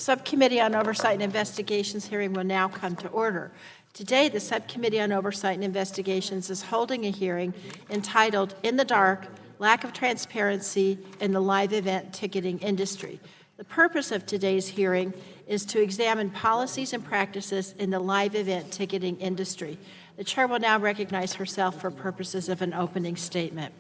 Subcommittee on Oversight and Investigations hearing will now come to order. Today, the Subcommittee on Oversight and Investigations is holding a hearing entitled In the Dark, Lack of Transparency in the Live Event Ticketing Industry. The purpose of today's hearing is to examine policies and practices in the live event ticketing industry. The Chair will now recognize herself for purposes of an opening statement.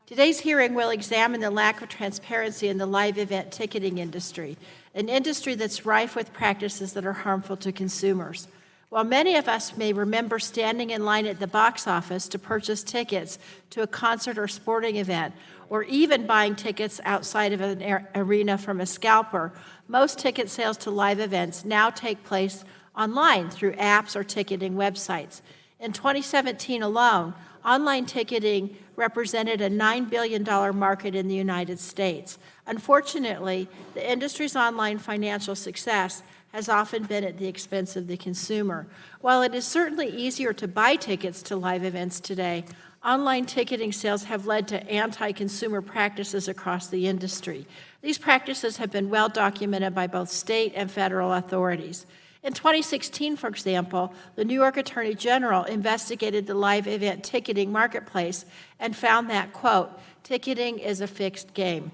Today's hearing will examine the lack of transparency in the live event ticketing industry, an industry that's rife with practices that are harmful to consumers. While many of us may remember standing in line at the box office to purchase tickets to a concert or sporting event, or even buying tickets outside of an arena from a scalper, most ticket sales to live events now take place online through apps or ticketing websites. In 2017 alone, online ticketing represented a $9 billion market in the United States. Unfortunately, the industry's online financial success has often been at the expense of the consumer. While it is certainly easier to buy tickets to live events today, online ticketing sales have led to anti-consumer practices across the industry. These practices have been well documented by both state and federal authorities. In 2016, for example, the New York Attorney General investigated the live event ticketing marketplace and found that, quote, ticketing is a fixed game.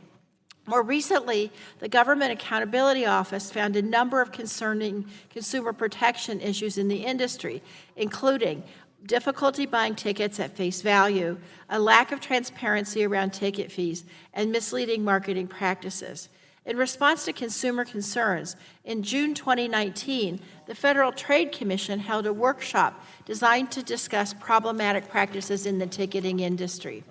More recently, the Government Accountability Office found a number of concerning consumer protection issues in the industry, including difficulty buying tickets at face value, a lack of transparency around ticket fees, and misleading marketing practices. In response to consumer concerns, in June 2019, the Federal Trade Commission held a workshop designed to discuss problematic practices in the ticketing industry.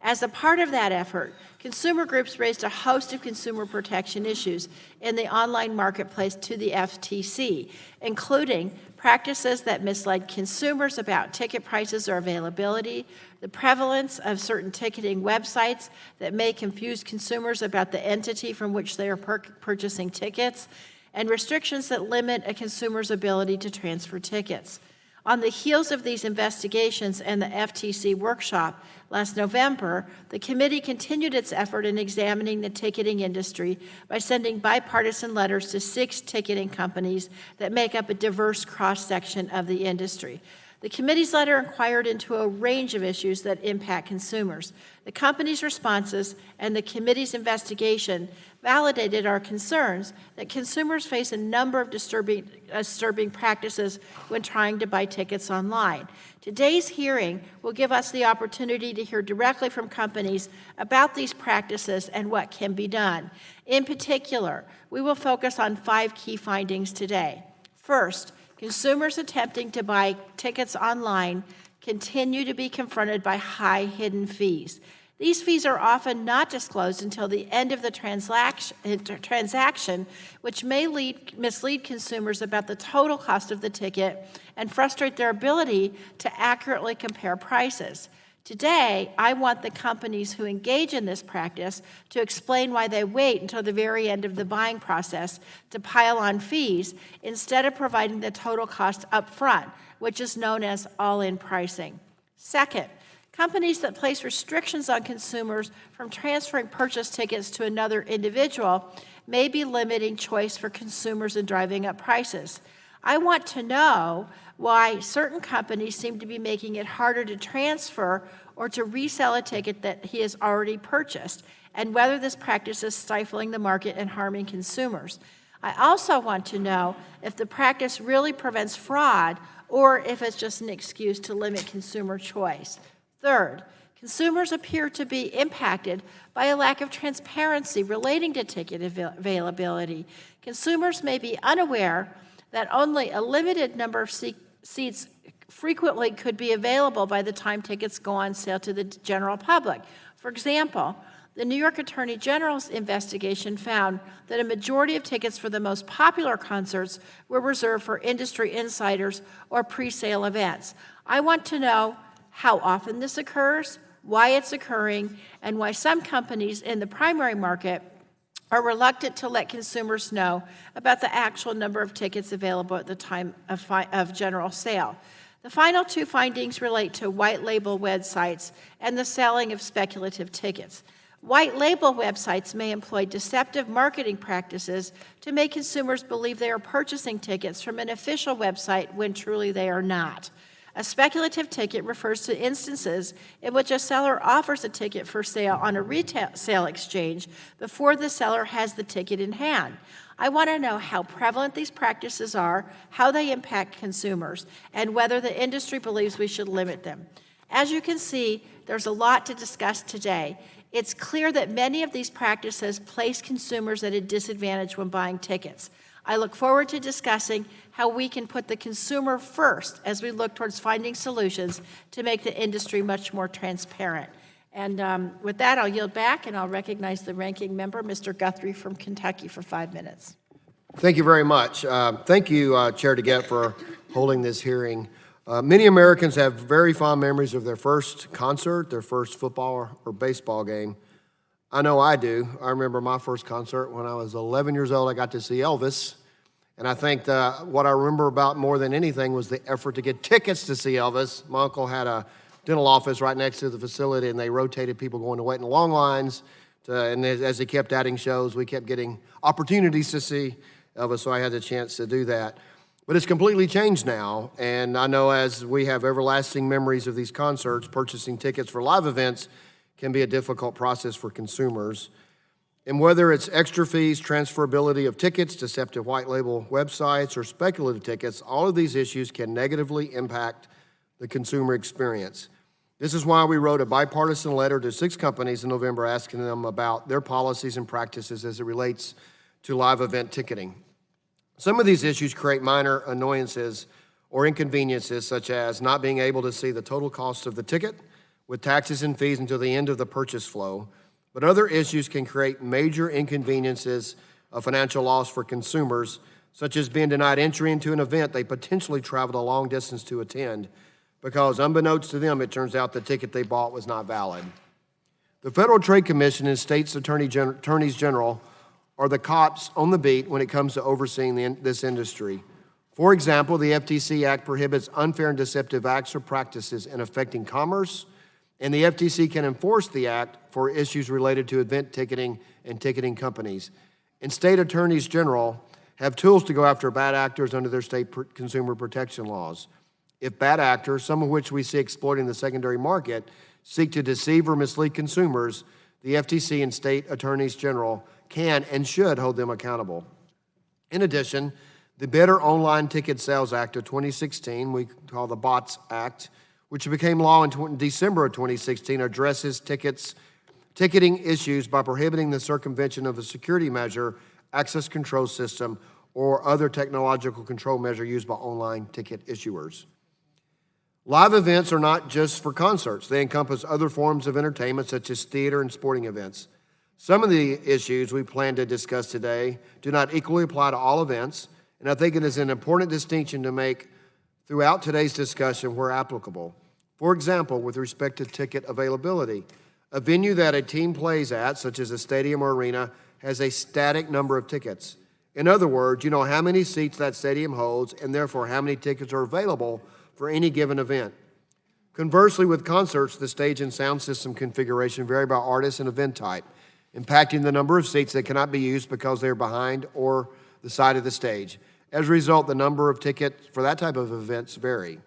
As a part of that effort, consumer groups raised a host of consumer protection issues in the online marketplace to the FTC, including practices that misled consumers about ticket prices or availability, the prevalence of certain ticketing websites that may confuse consumers about the entity from which they are purchasing tickets, and restrictions that limit a consumer's ability to transfer tickets. On the heels of these investigations and the FTC workshop last November, the committee continued its effort in examining the ticketing industry by sending bipartisan letters to 6 ticketing companies that make up a diverse cross-section of the industry. The committee's letter inquired into a range of issues that impact consumers. The company's responses and the committee's investigation validated our concerns that consumers face a number of disturbing practices when trying to buy tickets online. Today's hearing will give us the opportunity to hear directly from companies about these practices and what can be done. In particular, we will focus on 5 key findings today. First, consumers attempting to buy tickets online continue to be confronted by high hidden fees. These fees are often not disclosed until the end of the transaction, which may mislead consumers about the total cost of the ticket and frustrate their ability to accurately compare prices. Today, I want the companies who engage in this practice to explain why they wait until the very end of the buying process to pile on fees instead of providing the total cost up front, which is known as all-in pricing. Second, companies that place restrictions on consumers from transferring purchase tickets to another individual may be limiting choice for consumers and driving up prices. I want to know why certain companies seem to be making it harder to transfer or to resell a ticket that he has already purchased, and whether this practice is stifling the market and harming consumers. I also want to know if the practice really prevents fraud or if it's just an excuse to limit consumer choice. Third, consumers appear to be impacted by a lack of transparency relating to ticket availability. Consumers may be unaware that only a limited number of seats frequently could be available by the time tickets go on sale to the general public. For example, the New York Attorney General's investigation found that a majority of tickets for the most popular concerts were reserved for industry insiders or pre-sale events. I want to know how often this occurs, why it's occurring, and why some companies in the primary market are reluctant to let consumers know about the actual number of tickets available at the time of general sale. The final 2 findings relate to white label websites and the selling of speculative tickets. White label websites may employ deceptive marketing practices to make consumers believe they are purchasing tickets from an official website when truly they are not. A speculative ticket refers to instances in which a seller offers a ticket for sale on a retail sale exchange before the seller has the ticket in hand. I want to know how prevalent these practices are, how they impact consumers, and whether the industry believes we should limit them. As you can see, there's a lot to discuss today. It's clear that many of these practices place consumers at a disadvantage when buying tickets. I look forward to discussing how we can put the consumer first as we look towards finding solutions to make the industry much more transparent. And with that, I'll yield back, and I'll recognize the ranking member, Mr. Guthrie from Kentucky, for 5 minutes. Thank you very much. Thank you, Chair DeGette, for holding this hearing. Many Americans have very fond memories of their first concert, their first football or baseball game. I know I do. I remember my first concert when I was 11 years old. I got to see Elvis. And I think what I remember about more than anything was the effort to get tickets to see Elvis. My uncle had a dental office right next to the facility, and they rotated people going to wait in long lines. And as they kept adding shows, we kept getting opportunities to see Elvis, so I had the chance to do that. But it's completely changed now, and I know as we have everlasting memories of these concerts, purchasing tickets for live events can be a difficult process for consumers. And whether it's extra fees, transferability of tickets, deceptive white label websites, or speculative tickets, all of these issues can negatively impact the consumer experience. This is why we wrote a bipartisan letter to 6 companies in November asking them about their policies and practices as it relates to live event ticketing. Some of these issues create minor annoyances or inconveniences, such as not being able to see the total cost of the ticket with taxes and fees until the end of the purchase flow. But other issues can create major inconveniences of financial loss for consumers, such as being denied entry into an event they potentially traveled a long distance to attend, because unbeknownst to them, it turns out the ticket they bought was not valid. The Federal Trade Commission and states' attorneys general are the cops on the beat when it comes to overseeing this industry. For example, the FTC Act prohibits unfair and deceptive acts or practices in affecting commerce, and the FTC can enforce the act for issues related to event ticketing and ticketing companies. And state attorneys general have tools to go after bad actors under their state consumer protection laws. If bad actors, some of which we see exploiting the secondary market, seek to deceive or mislead consumers, the FTC and state attorneys general can and should hold them accountable. In addition, the Better Online Ticket Sales Act of 2016, we call the BOTS Act, which became law in December of 2016, addresses ticketing issues by prohibiting the circumvention of a security measure, access control system, or other technological control measure used by online ticket issuers. Live events are not just for concerts. They encompass other forms of entertainment, such as theater and sporting events. Some of the issues we plan to discuss today do not equally apply to all events, and I think it is an important distinction to make throughout today's discussion where applicable. For example, with respect to ticket availability, a venue that a team plays at, such as a stadium or arena, has a static number of tickets. In other words, you know how many seats that stadium holds, and therefore how many tickets are available for any given event. Conversely, with concerts, the stage and sound system configuration vary by artist and event type, impacting the number of seats that cannot be used because they are behind or the side of the stage. As a result, the number of tickets for that type of events vary.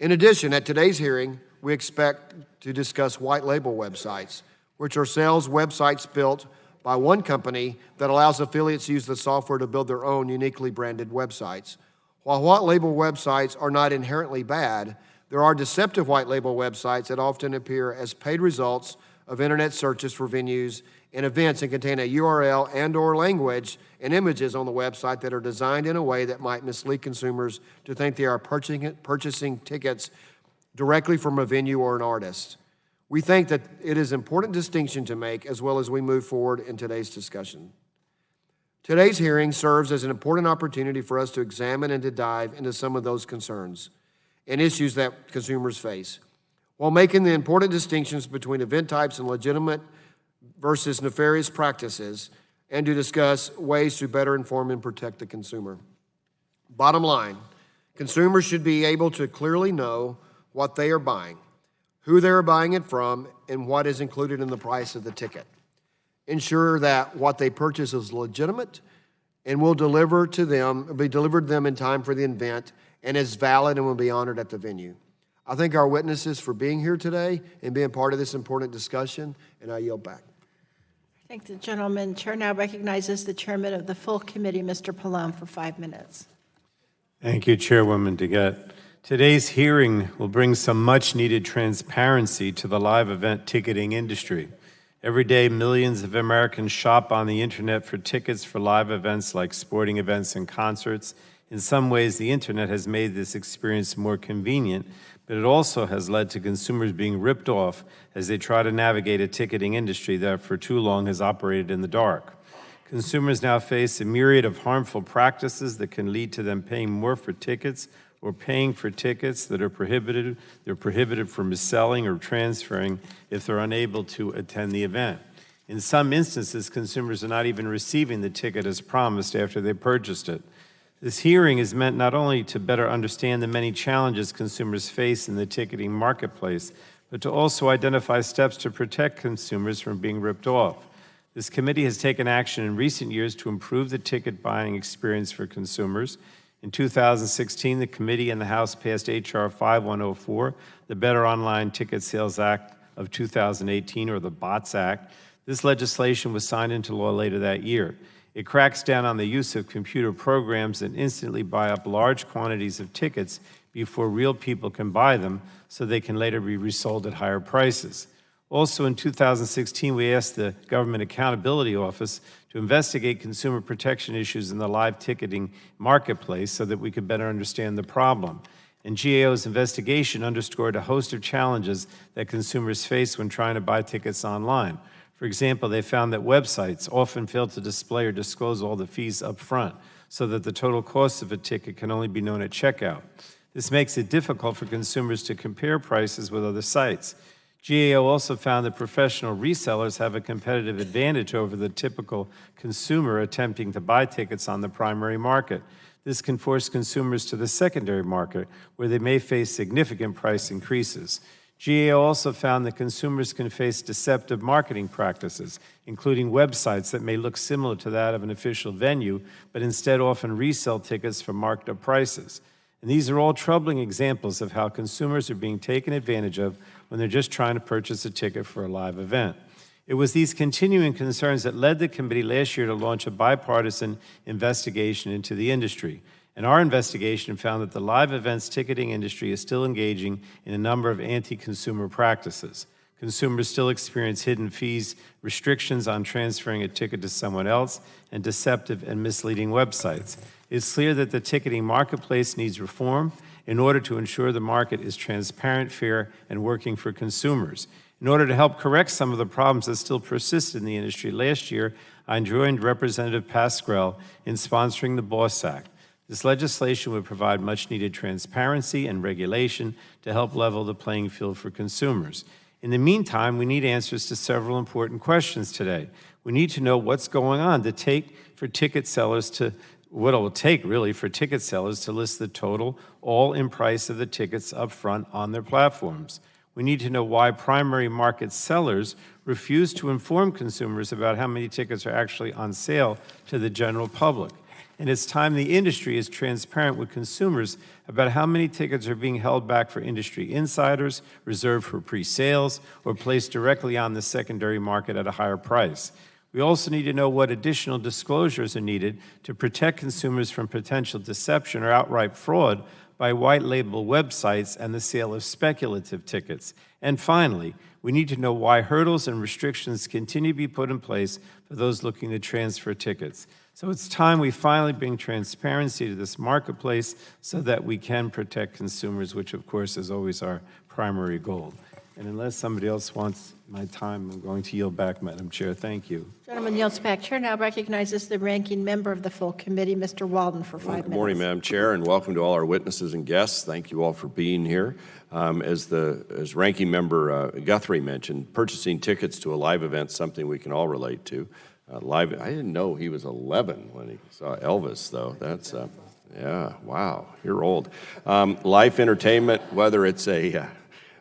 In addition, at today's hearing, we expect to discuss white label websites, which are sales websites built by one company that allows affiliates to use the software to build their own uniquely branded websites. While white label websites are not inherently bad, there are deceptive white label websites that often appear as paid results of internet searches for venues and events and contain a URL and/or language and images on the website that are designed in a way that might mislead consumers to think they are purchasing tickets directly from a venue or an artist. We think that it is an important distinction to make as well as we move forward in today's discussion. Today's hearing serves as an important opportunity for us to examine and to dive into some of those concerns and issues that consumers face, while making the important distinctions between event types and legitimate versus nefarious practices, and to discuss ways to better inform and protect the consumer. Bottom line, consumers should be able to clearly know what they are buying, who they're buying it from, and what is included in the price of the ticket. Ensure that what they purchase is legitimate and will be delivered to them in time for the event and is valid and will be honored at the venue. I thank our witnesses for being here today and being part of this important discussion, and I yield back. I thank the gentleman. Chair now recognizes the chairman of the full committee, Mr. Pallone, for 5 minutes. Thank you, Chairwoman DeGette. Today's hearing will bring some much-needed transparency to the live event ticketing industry. Every day, millions of Americans shop on the internet for tickets for live events like sporting events and concerts. In some ways, the internet has made this experience more convenient, but it also has led to consumers being ripped off as they try to navigate a ticketing industry that for too long has operated in the dark. Consumers now face a myriad of harmful practices that can lead to them paying more for tickets or paying for tickets that are prohibited. They're prohibited from reselling or transferring if they're unable to attend the event. In some instances, consumers are not even receiving the ticket as promised after they purchased it. This hearing is meant not only to better understand the many challenges consumers face in the ticketing marketplace, but to also identify steps to protect consumers from being ripped off. This committee has taken action in recent years to improve the ticket buying experience for consumers. In 2016, the committee and the House passed H.R. 5104, the Better Online Ticket Sales Act of 2018, or the BOTS Act. This legislation was signed into law later that year. It cracks down on the use of computer programs that instantly buy up large quantities of tickets before real people can buy them, so they can later be resold at higher prices. Also in 2016, we asked the Government Accountability Office to investigate consumer protection issues in the live ticketing marketplace so that we could better understand the problem. And GAO's investigation underscored a host of challenges that consumers face when trying to buy tickets online. For example, they found that websites often fail to display or disclose all the fees up front, so that the total cost of a ticket can only be known at checkout. This makes it difficult for consumers to compare prices with other sites. GAO also found that professional resellers have a competitive advantage over the typical consumer attempting to buy tickets on the primary market. This can force consumers to the secondary market, where they may face significant price increases. GAO also found that consumers can face deceptive marketing practices, including websites that may look similar to that of an official venue, but instead often resell tickets for marked up prices. And these are all troubling examples of how consumers are being taken advantage of when they're just trying to purchase a ticket for a live event. It was these continuing concerns that led the committee last year to launch a bipartisan investigation into the industry. And our investigation found that the live events ticketing industry is still engaging in a number of anti-consumer practices. Consumers still experience hidden fees, restrictions on transferring a ticket to someone else, and deceptive and misleading websites. It's clear that the ticketing marketplace needs reform in order to ensure the market is transparent, fair, and working for consumers. In order to help correct some of the problems that still persist in the industry, last year I joined Representative Pascrell in sponsoring the BOSS Act. This legislation would provide much-needed transparency and regulation to help level the playing field for consumers. In the meantime, we need answers to several important questions today. We need to know what's going on what it will take really for ticket sellers to list the total all-in price of the tickets up front on their platforms. We need to know why primary market sellers refuse to inform consumers about how many tickets are actually on sale to the general public. And it's time the industry is transparent with consumers about how many tickets are being held back for industry insiders, reserved for pre-sales, or placed directly on the secondary market at a higher price. We also need to know what additional disclosures are needed to protect consumers from potential deception or outright fraud by white label websites and the sale of speculative tickets. And finally, we need to know why hurdles and restrictions continue to be put in place for those looking to transfer tickets. So it's time we finally bring transparency to this marketplace so that we can protect consumers, which of course is always our primary goal. And unless somebody else wants my time, I'm going to yield back, Madam Chair. Thank you. Gentleman yields back. Chair now recognizes the ranking member of the full committee, Mr. Walden, for 5 minutes. Good morning, Madam Chair, and welcome to all our witnesses and guests. Thank you all for being here. As Ranking Member Guthrie mentioned, purchasing tickets to a live event is something we can all relate to. I didn't know he was 11 when he saw Elvis, though. That's, yeah, wow, you're old. Live entertainment, whether it's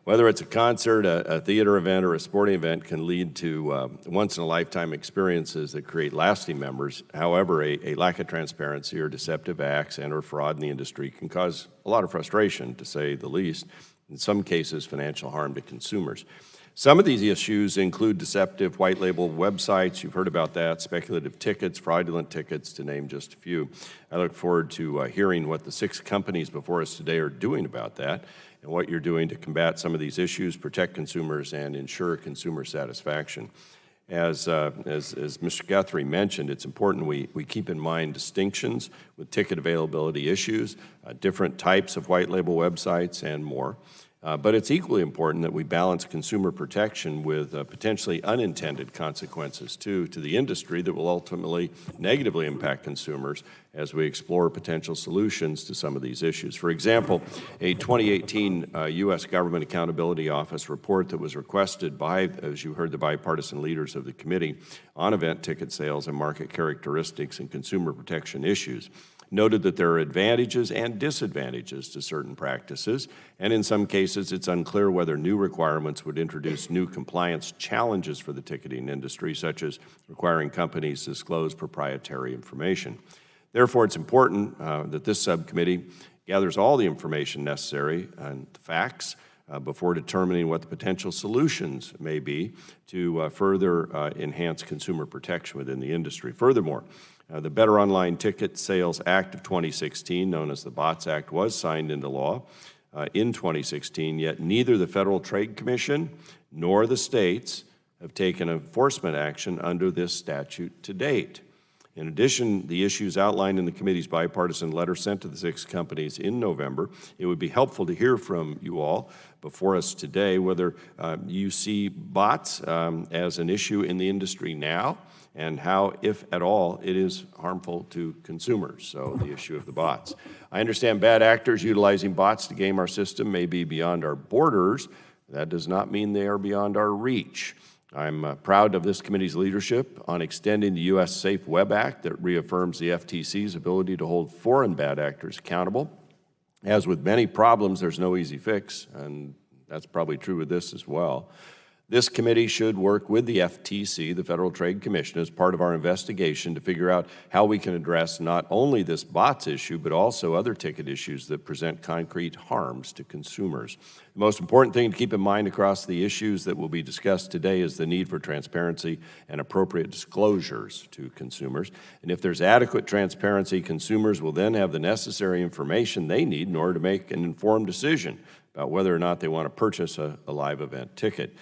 Whether it's a concert, a theater event, or a sporting event can lead to once-in-a-lifetime experiences that create lasting memories. However, a lack of transparency or deceptive acts and or fraud in the industry can cause a lot of frustration, to say the least, in some cases financial harm to consumers. Some of these issues include deceptive white label websites, you've heard about that, speculative tickets, fraudulent tickets, to name just a few. I look forward to hearing what the 6 companies before us today are doing about that, and what you're doing to combat some of these issues, protect consumers, and ensure consumer satisfaction. As Mr. Guthrie mentioned, it's important we keep in mind distinctions with ticket availability issues, different types of white label websites, and more. But it's equally important that we balance consumer protection with potentially unintended consequences, to the industry that will ultimately negatively impact consumers as we explore potential solutions to some of these issues. For example, a 2018 U.S. Government Accountability Office report that was requested by, as you heard, the bipartisan leaders of the committee on event ticket sales and market characteristics and consumer protection issues noted that there are advantages and disadvantages to certain practices, and in some cases it's unclear whether new requirements would introduce new compliance challenges for the ticketing industry, such as requiring companies to disclose proprietary information. Therefore, it's important that this subcommittee gathers all the information necessary and facts before determining what the potential solutions may be to further enhance consumer protection within the industry. Furthermore, the Better Online Ticket Sales Act of 2016, known as the BOTS Act, was signed into law in 2016, yet neither the Federal Trade Commission nor the states have taken enforcement action under this statute to date. In addition, the issues outlined in the committee's bipartisan letter sent to the 6 companies in November, it would be helpful to hear from you all before us today whether you see bots as an issue in the industry now, and how, if at all, it is harmful to consumers, so the issue of the bots. I understand bad actors utilizing bots to game our system may be beyond our borders. That does not mean they are beyond our reach. I'm proud of this committee's leadership on extending the U.S. Safe Web Act that reaffirms the FTC's ability to hold foreign bad actors accountable. As with many problems, there's no easy fix, and that's probably true with this as well. This committee should work with the FTC, the Federal Trade Commission, as part of our investigation to figure out how we can address not only this bots issue, but also other ticket issues that present concrete harms to consumers. The most important thing to keep in mind across the issues that will be discussed today is the need for transparency and appropriate disclosures to consumers. And if there's adequate transparency, consumers will then have the necessary information they need in order to make an informed decision about whether or not they want to purchase a live event ticket,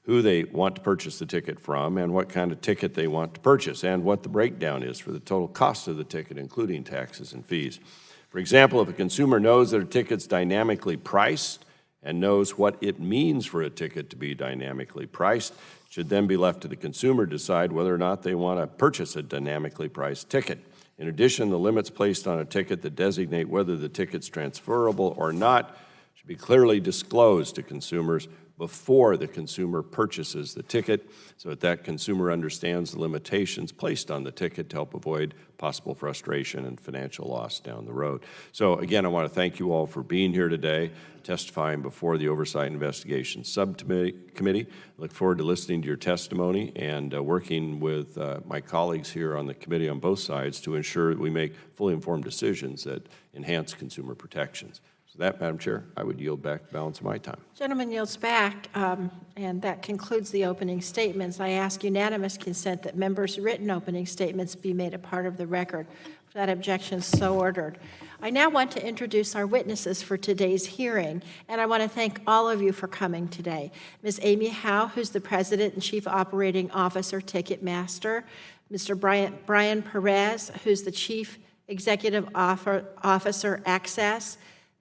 who they want to purchase the ticket from, and what kind of ticket they want to purchase, and what the breakdown is for the total cost of the ticket, including taxes and fees. For example, if a consumer knows that a ticket's dynamically priced and knows what it means for a ticket to be dynamically priced, it should then be left to the consumer to decide whether or not they want to purchase a dynamically priced ticket. In addition, the limits placed on a ticket that designate whether the ticket's transferable or not should be clearly disclosed to consumers before the consumer purchases the ticket, so that consumer understands the limitations placed on the ticket to help avoid possible frustration and financial loss down the road. So again, I want to thank you all for being here today, testifying before the Oversight and Investigation Subcommittee. I look forward to listening to your testimony and working with my colleagues here on the committee on both sides to ensure that we make fully informed decisions that enhance consumer protections. That, Madam Chair, I would yield back the balance of my time. Gentleman yields back, and that concludes the opening statements. I ask unanimous consent that members' written opening statements be made a part of the record. That objection is so ordered. I now want to introduce our witnesses for today's hearing, and I want to thank all of you for coming today. Ms. Amy Howe, who's the President and Chief Operating Officer, Ticketmaster. Mr. Brian Perez, who's the Chief Executive Officer, Access.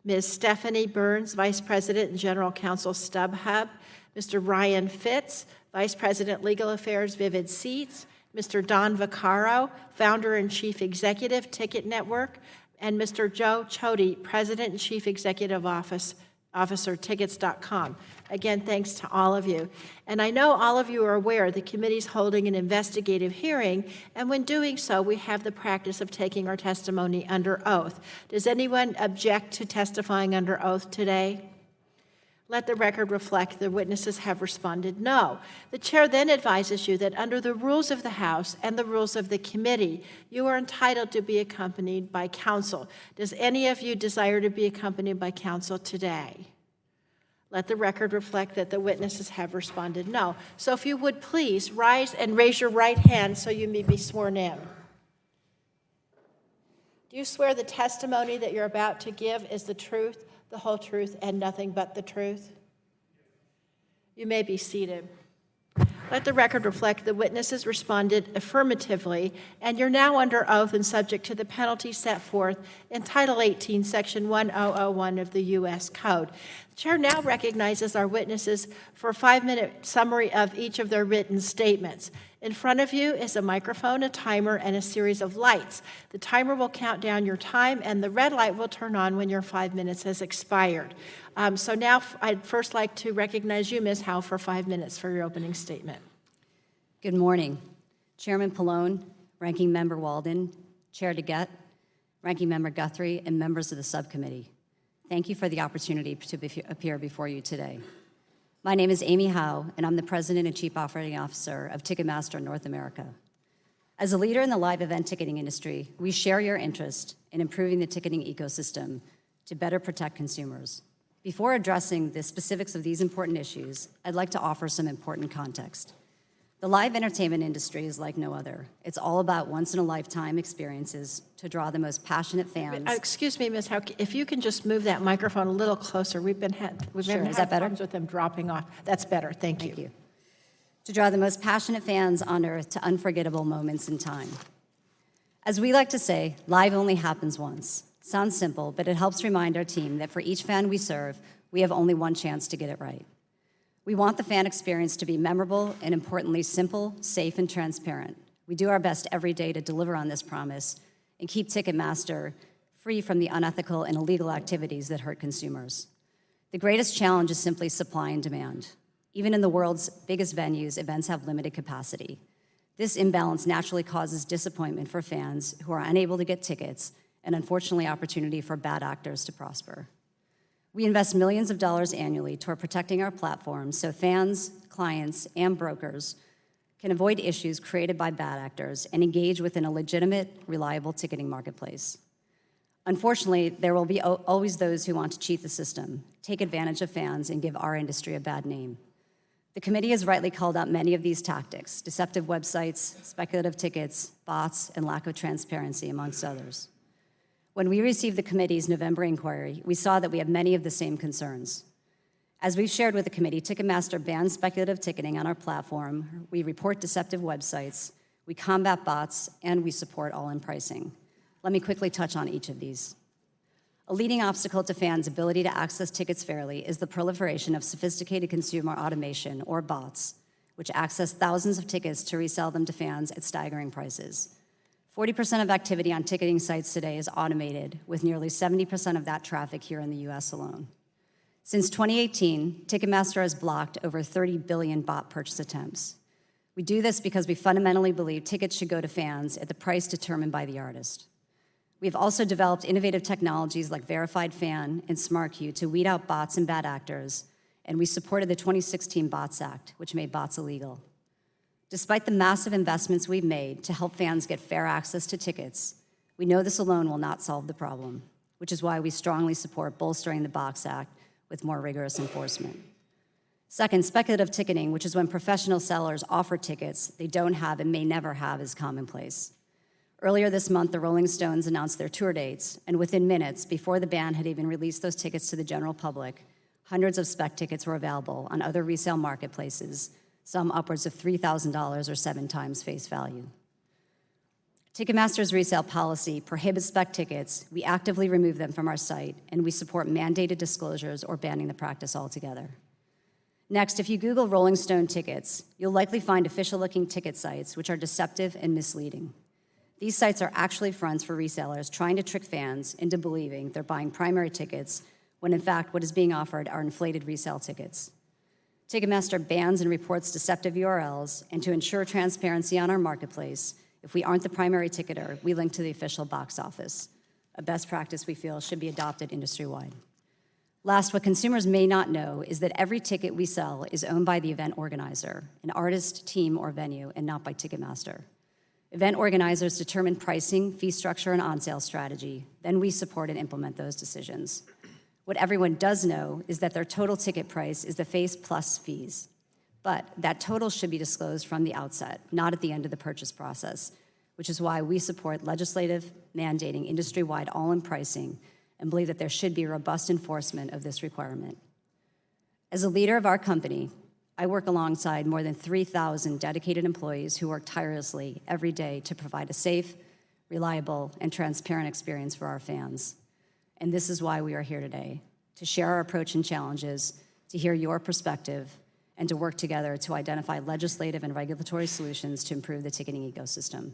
Ms. Stephanie Burns, Vice President and General Counsel, StubHub. Mr. Ryan Fitz, Vice President, Legal Affairs, Vivid Seats. Mr. Don Vaccaro, Founder and Chief Executive, Ticket Network. And Mr. Joe Chody, President and Chief Executive Officer, Tickets.com. Again, thanks to all of you. And I know all of you are aware the committee's holding an investigative hearing, and when doing so, we have the practice of taking our testimony under oath. Does anyone object to testifying under oath today? Let the record reflect the witnesses have responded no. The chair then advises you that under the rules of the House and the rules of the committee, you are entitled to be accompanied by counsel. Does any of you desire to be accompanied by counsel today? Let the record reflect that the witnesses have responded no. So if you would please rise and raise your right hand so you may be sworn in. Do you swear the testimony that you're about to give is the truth, the whole truth, and nothing but the truth? You may be seated. Let the record reflect the witnesses responded affirmatively, and you're now under oath and subject to the penalty set forth in Title 18, Section 1001 of the U.S. Code. The chair now recognizes our witnesses for a 5-minute summary of each of their written statements. In front of you is a microphone, a timer, and a series of lights. The timer will count down your time, and the red light will turn on when your 5 minutes has expired. So now I'd first like to recognize you, Ms. Howe, for 5 minutes for your opening statement. Good morning. Chairman Pallone, Ranking Member Walden, Chair DeGette, Ranking Member Guthrie, and members of the subcommittee. Thank you for the opportunity to appear before you today. My name is Amy Howe, and I'm the President and Chief Operating Officer of Ticketmaster North America. As a leader in the live event ticketing industry, we share your interest in improving the ticketing ecosystem to better protect consumers. Before addressing the specifics of these important issues, I'd like to offer some important context. The live entertainment industry is like no other. It's all about once-in-a-lifetime experiences to draw the most passionate fans. Excuse me, Ms. Howe, if you can just move that microphone a little closer. We've been having Is that better? problems with them dropping off. That's better. Thank you. Thank you. To draw the most passionate fans on earth to unforgettable moments in time. As we like to say, live only happens once. Sounds simple, but it helps remind our team that for each fan we serve, we have only one chance to get it right. We want the fan experience to be memorable and, importantly, simple, safe, and transparent. We do our best every day to deliver on this promise and keep Ticketmaster free from the unethical and illegal activities that hurt consumers. The greatest challenge is simply supply and demand. Even in the world's biggest venues, events have limited capacity. This imbalance naturally causes disappointment for fans who are unable to get tickets and, unfortunately, opportunity for bad actors to prosper. We invest millions of dollars annually toward protecting our platforms so fans, clients, and brokers can avoid issues created by bad actors and engage within a legitimate, reliable ticketing marketplace. Unfortunately, there will be always those who want to cheat the system, take advantage of fans, and give our industry a bad name. The committee has rightly called out many of these tactics: deceptive websites, speculative tickets, bots, and lack of transparency, amongst others. When we received the committee's November inquiry, we saw that we have many of the same concerns. As we've shared with the committee, Ticketmaster bans speculative ticketing on our platform, we report deceptive websites, we combat bots, and we support all-in pricing. Let me quickly touch on each of these. A leading obstacle to fans' ability to access tickets fairly is the proliferation of sophisticated consumer automation, or bots, which access thousands of tickets to resell them to fans at staggering prices. 40% of activity on ticketing sites today is automated, with nearly 70% of that traffic here in the U.S. alone. Since 2018, Ticketmaster has blocked over 30 billion bot purchase attempts. We do this because we fundamentally believe tickets should go to fans at the price determined by the artist. We have also developed innovative technologies like Verified Fan and SmartQ to weed out bots and bad actors, and we supported the 2016 Bots Act, which made bots illegal. Despite the massive investments we've made to help fans get fair access to tickets, we know this alone will not solve the problem, which is why we strongly support bolstering the Bots Act with more rigorous enforcement. Second, speculative ticketing, which is when professional sellers offer tickets they don't have and may never have, is commonplace. Earlier this month, the Rolling Stones announced their tour dates, and within minutes, before the band had even released those tickets to the general public, hundreds of spec tickets were available on other resale marketplaces, some upwards of $3,000 or 7 times face value. Ticketmaster's resale policy prohibits spec tickets. We actively remove them from our site, and we support mandated disclosures or banning the practice altogether. Next, if you Google Rolling Stone tickets, you'll likely find official-looking ticket sites which are deceptive and misleading. These sites are actually fronts for resellers trying to trick fans into believing they're buying primary tickets when in fact what is being offered are inflated resale tickets. Ticketmaster bans and reports deceptive URLs, and to ensure transparency on our marketplace, if we aren't the primary ticketer, we link to the official box office, a best practice we feel should be adopted industry-wide. Last, what consumers may not know is that every ticket we sell is owned by the event organizer, an artist, team, or venue, and not by Ticketmaster. Event organizers determine pricing, fee structure, and on-sale strategy. Then we support and implement those decisions. What everyone does know is that their total ticket price is the face plus fees. But that total should be disclosed from the outset, not at the end of the purchase process, which is why we support legislative mandating industry-wide all-in pricing and believe that there should be robust enforcement of this requirement. As a leader of our company, I work alongside more than 3,000 dedicated employees who work tirelessly every day to provide a safe, reliable, and transparent experience for our fans. And this is why we are here today, to share our approach and challenges, to hear your perspective, and to work together to identify legislative and regulatory solutions to improve the ticketing ecosystem.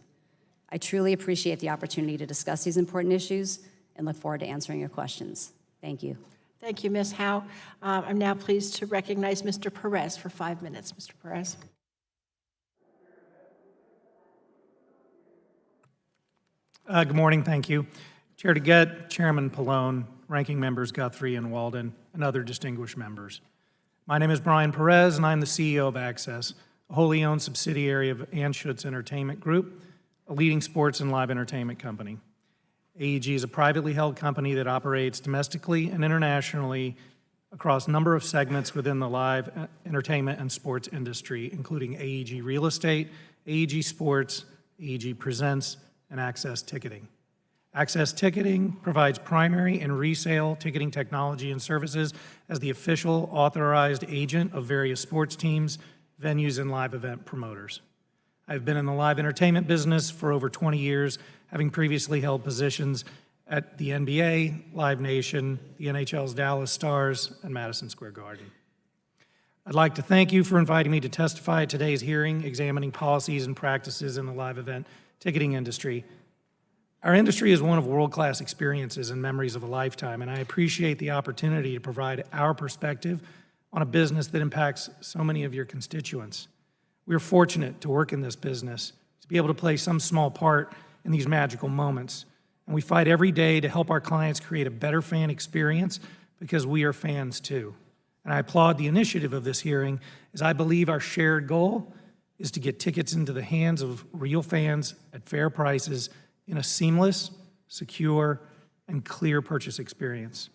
I truly appreciate the opportunity to discuss these important issues and look forward to answering your questions. Thank you. Thank you, Ms. Howe. I'm now pleased to recognize Mr. Perez for 5 minutes. Mr. Perez. Good morning, thank you. Chair DeGette, Chairman Pallone, Ranking Members Guthrie and Walden, and other distinguished members. My name is Brian Perez, and I'm the CEO of Access, a wholly owned subsidiary of Anschutz Entertainment Group, a leading sports and live entertainment company. AEG is a privately held company that operates domestically and internationally across a number of segments within the live entertainment and sports industry, including AEG Real Estate, AEG Sports, AEG Presents, and Access Ticketing. Access Ticketing provides primary and resale ticketing technology and services as the official authorized agent of various sports teams, venues, and live event promoters. I've been in the live entertainment business for over 20 years, having previously held positions at the NBA, Live Nation, the NHL's Dallas Stars, and Madison Square Garden. I'd like to thank you for inviting me to testify at today's hearing examining policies and practices in the live event ticketing industry. Our industry is one of world-class experiences and memories of a lifetime, and I appreciate the opportunity to provide our perspective on a business that impacts so many of your constituents. We are fortunate to work in this business, to be able to play some small part in these magical moments, and we fight every day to help our clients create a better fan experience because we are fans too. And I applaud the initiative of this hearing, as I believe our shared goal is to get tickets into the hands of real fans at fair prices in a seamless, secure, and clear purchase experience.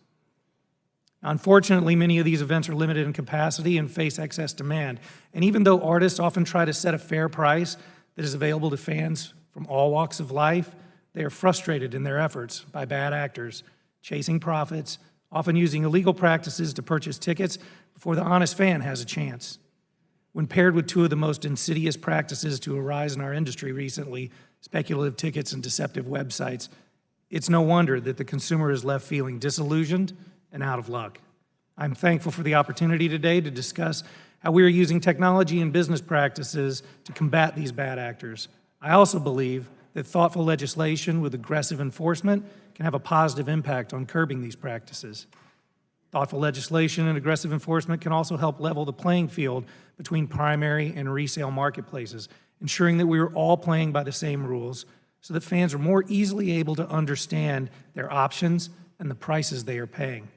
Unfortunately, many of these events are limited in capacity and face excess demand. And even though artists often try to set a fair price that is available to fans from all walks of life, they are frustrated in their efforts by bad actors, chasing profits, often using illegal practices to purchase tickets before the honest fan has a chance. When paired with two of the most insidious practices to arise in our industry recently, speculative tickets and deceptive websites, it's no wonder that the consumer is left feeling disillusioned and out of luck. I'm thankful for the opportunity today to discuss how we are using technology and business practices to combat these bad actors. I also believe that thoughtful legislation with aggressive enforcement can have a positive impact on curbing these practices. Thoughtful legislation and aggressive enforcement can also help level the playing field between primary and resale marketplaces, ensuring that we are all playing by the same rules so that fans are more easily able to understand their options and the prices they are paying.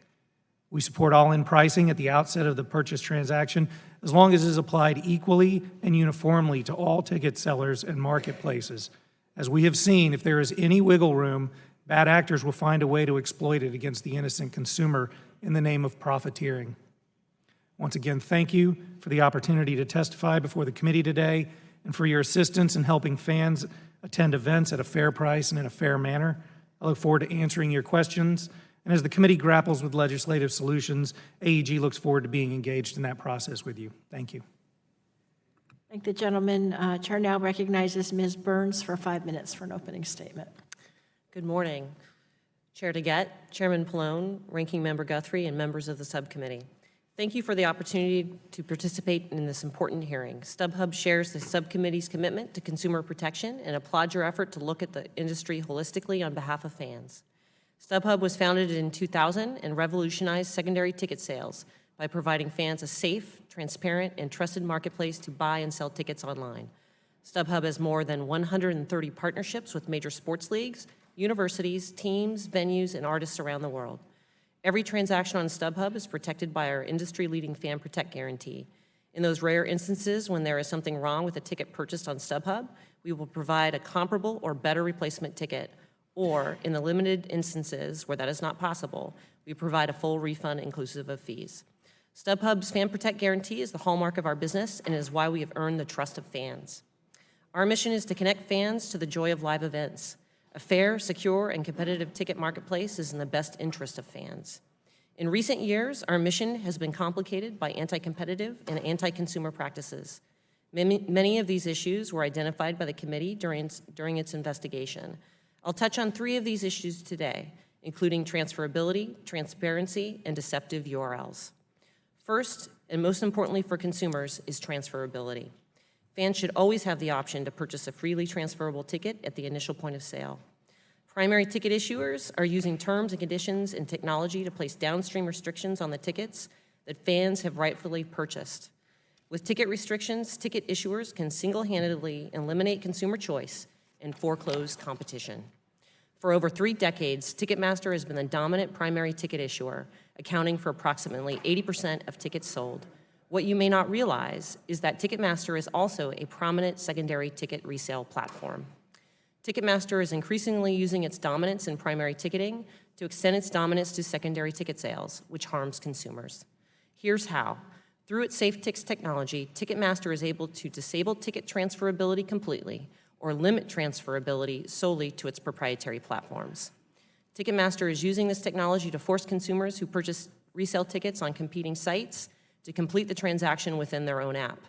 We support all-in pricing at the outset of the purchase transaction as long as it is applied equally and uniformly to all ticket sellers and marketplaces. As we have seen, if there is any wiggle room, bad actors will find a way to exploit it against the innocent consumer in the name of profiteering. Once again, thank you for the opportunity to testify before the committee today and for your assistance in helping fans attend events at a fair price and in a fair manner. I look forward to answering your questions. And as the committee grapples with legislative solutions, AEG looks forward to being engaged in that process with you. Thank you. Thank the gentleman. Chair now recognizes Ms. Burns for 5 minutes for an opening statement. Good morning. Chair DeGette, Chairman Pallone, Ranking Member Guthrie, and members of the subcommittee. Thank you for the opportunity to participate in this important hearing. StubHub shares the subcommittee's commitment to consumer protection and applauds your effort to look at the industry holistically on behalf of fans. StubHub was founded in 2000 and revolutionized secondary ticket sales by providing fans a safe, transparent, and trusted marketplace to buy and sell tickets online. StubHub has more than 130 partnerships with major sports leagues, universities, teams, venues, and artists around the world. Every transaction on StubHub is protected by our industry-leading Fan Protect guarantee. In those rare instances when there is something wrong with a ticket purchased on StubHub, we will provide a comparable or better replacement ticket, or in the limited instances where that is not possible, we provide a full refund inclusive of fees. StubHub's Fan Protect guarantee is the hallmark of our business and is why we have earned the trust of fans. Our mission is to connect fans to the joy of live events. A fair, secure, and competitive ticket marketplace is in the best interest of fans. In recent years, our mission has been complicated by anti-competitive and anti-consumer practices. Many of these issues were identified by the committee during its investigation. I'll touch on 3 of these issues today, including transferability, transparency, and deceptive URLs. First, and most importantly for consumers, is transferability. Fans should always have the option to purchase a freely transferable ticket at the initial point of sale. Primary ticket issuers are using terms and conditions and technology to place downstream restrictions on the tickets that fans have rightfully purchased. With ticket restrictions, ticket issuers can single-handedly eliminate consumer choice and foreclose competition. For over 3 decades, Ticketmaster has been the dominant primary ticket issuer, accounting for approximately 80% of tickets sold. What you may not realize is that Ticketmaster is also a prominent secondary ticket resale platform. Ticketmaster is increasingly using its dominance in primary ticketing to extend its dominance to secondary ticket sales, which harms consumers. Here's how. Through its SafeTix technology, Ticketmaster is able to disable ticket transferability completely or limit transferability solely to its proprietary platforms. Ticketmaster is using this technology to force consumers who purchase resale tickets on competing sites to complete the transaction within their own app.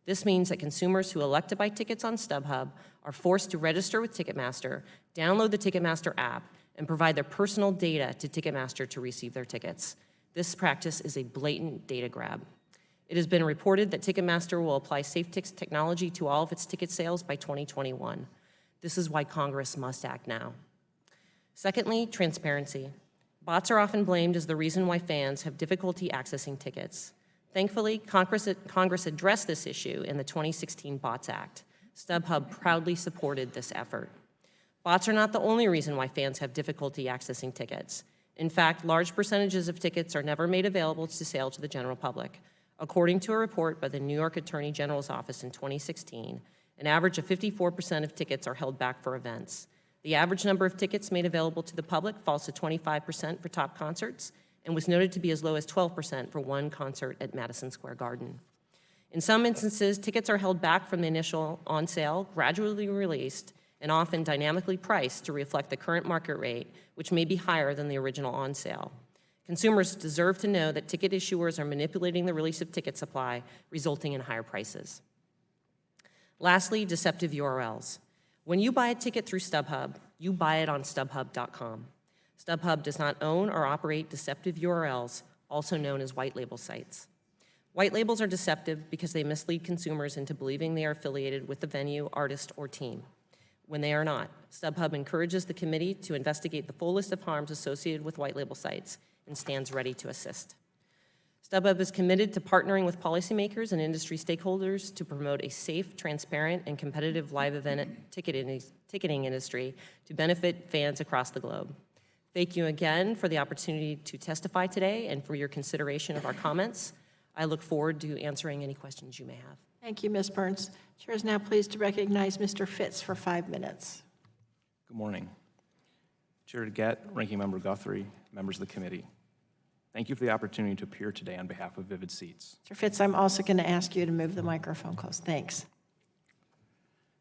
This means that consumers who elect to buy tickets on StubHub are forced to register with Ticketmaster, download the Ticketmaster app, and provide their personal data to Ticketmaster to receive their tickets. This practice is a blatant data grab. It has been reported that Ticketmaster will apply SafeTix technology to all of its ticket sales by 2021. This is why Congress must act now. Secondly, transparency. Bots are often blamed as the reason why fans have difficulty accessing tickets. Thankfully, Congress addressed this issue in the 2016 Bots Act. StubHub proudly supported this effort. Bots are not the only reason why fans have difficulty accessing tickets. In fact, large percentages of tickets are never made available to sale to the general public. According to a report by the New York Attorney General's office in 2016, an average of 54% of tickets are held back for events. The average number of tickets made available to the public falls to 25% for top concerts and was noted to be as low as 12% for one concert at Madison Square Garden. In some instances, tickets are held back from the initial on sale, gradually released, and often dynamically priced to reflect the current market rate, which may be higher than the original on sale. Consumers deserve to know that ticket issuers are manipulating the release of ticket supply, resulting in higher prices. Lastly, deceptive URLs. When you buy a ticket through StubHub, you buy it on StubHub.com. StubHub does not own or operate deceptive URLs, also known as white label sites. White labels are deceptive because they mislead consumers into believing they are affiliated with the venue, artist, or team, when they are not. StubHub encourages the committee to investigate the full list of harms associated with white label sites and stands ready to assist. StubHub is committed to partnering with policymakers and industry stakeholders to promote a safe, transparent, and competitive live event ticketing industry to benefit fans across the globe. Thank you again for the opportunity to testify today and for your consideration of our comments. I look forward to answering any questions you may have. Thank you, Ms. Burns. Chair is now pleased to recognize Mr. Fitz for 5 minutes. Good morning. Chair DeGette, Ranking Member Guthrie, members of the committee. Thank you for the opportunity to appear today on behalf of Vivid Seats. Mr. Fitz, I'm also going to ask you to move the microphone close. Thanks.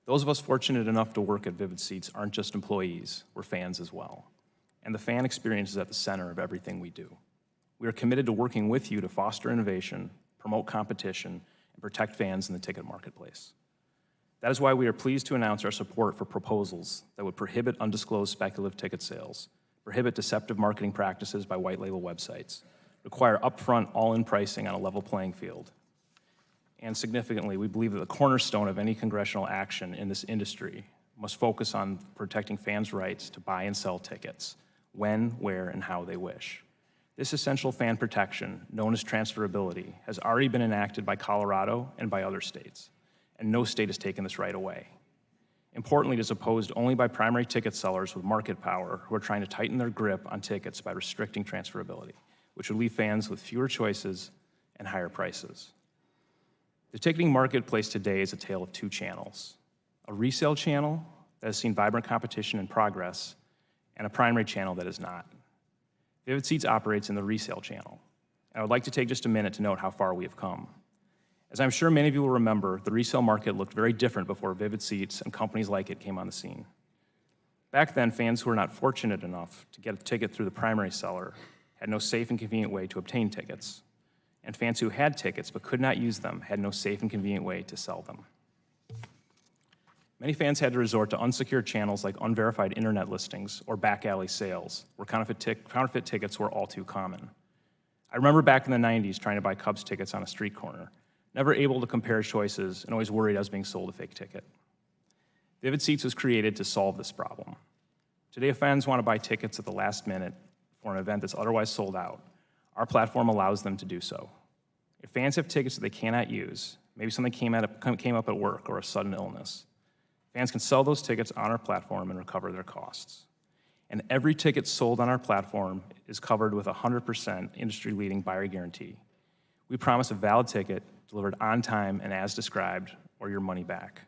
Those of us fortunate enough to work at Vivid Seats aren't just employees, we're fans as well. And the fan experience is at the center of everything we do. We are committed to working with you to foster innovation, promote competition, and protect fans in the ticket marketplace. That is why we are pleased to announce our support for proposals that would prohibit undisclosed speculative ticket sales, prohibit deceptive marketing practices by white label websites, require upfront all-in pricing on a level playing field. And significantly, we believe that the cornerstone of any congressional action in this industry must focus on protecting fans' rights to buy and sell tickets when, where, and how they wish. This essential fan protection, known as transferability, has already been enacted by Colorado and by other states, and no state has taken this right away. Importantly, it is opposed only by primary ticket sellers with market power who are trying to tighten their grip on tickets by restricting transferability, which would leave fans with fewer choices and higher prices. The ticketing marketplace today is a tale of two channels: a resale channel that has seen vibrant competition and progress, and a primary channel that is not. Vivid Seats operates in the resale channel, and I would like to take just a minute to note how far we have come. As I'm sure many of you will remember, the resale market looked very different before Vivid Seats and companies like it came on the scene. Back then, fans who were not fortunate enough to get a ticket through the primary seller had no safe and convenient way to obtain tickets, and fans who had tickets but could not use them had no safe and convenient way to sell them. Many fans had to resort to unsecured channels like unverified internet listings or back alley sales, where counterfeit tickets were all too common. I remember back in the 90s trying to buy Cubs tickets on a street corner, never able to compare choices and always worried I was being sold a fake ticket. Vivid Seats was created to solve this problem. Today, if fans want to buy tickets at the last minute for an event that's otherwise sold out, our platform allows them to do so. If fans have tickets that they cannot use, maybe something came up at work or a sudden illness, fans can sell those tickets on our platform and recover their costs. And every ticket sold on our platform is covered with a 100% industry-leading buyer guarantee. We promise a valid ticket delivered on time and as described, or your money back.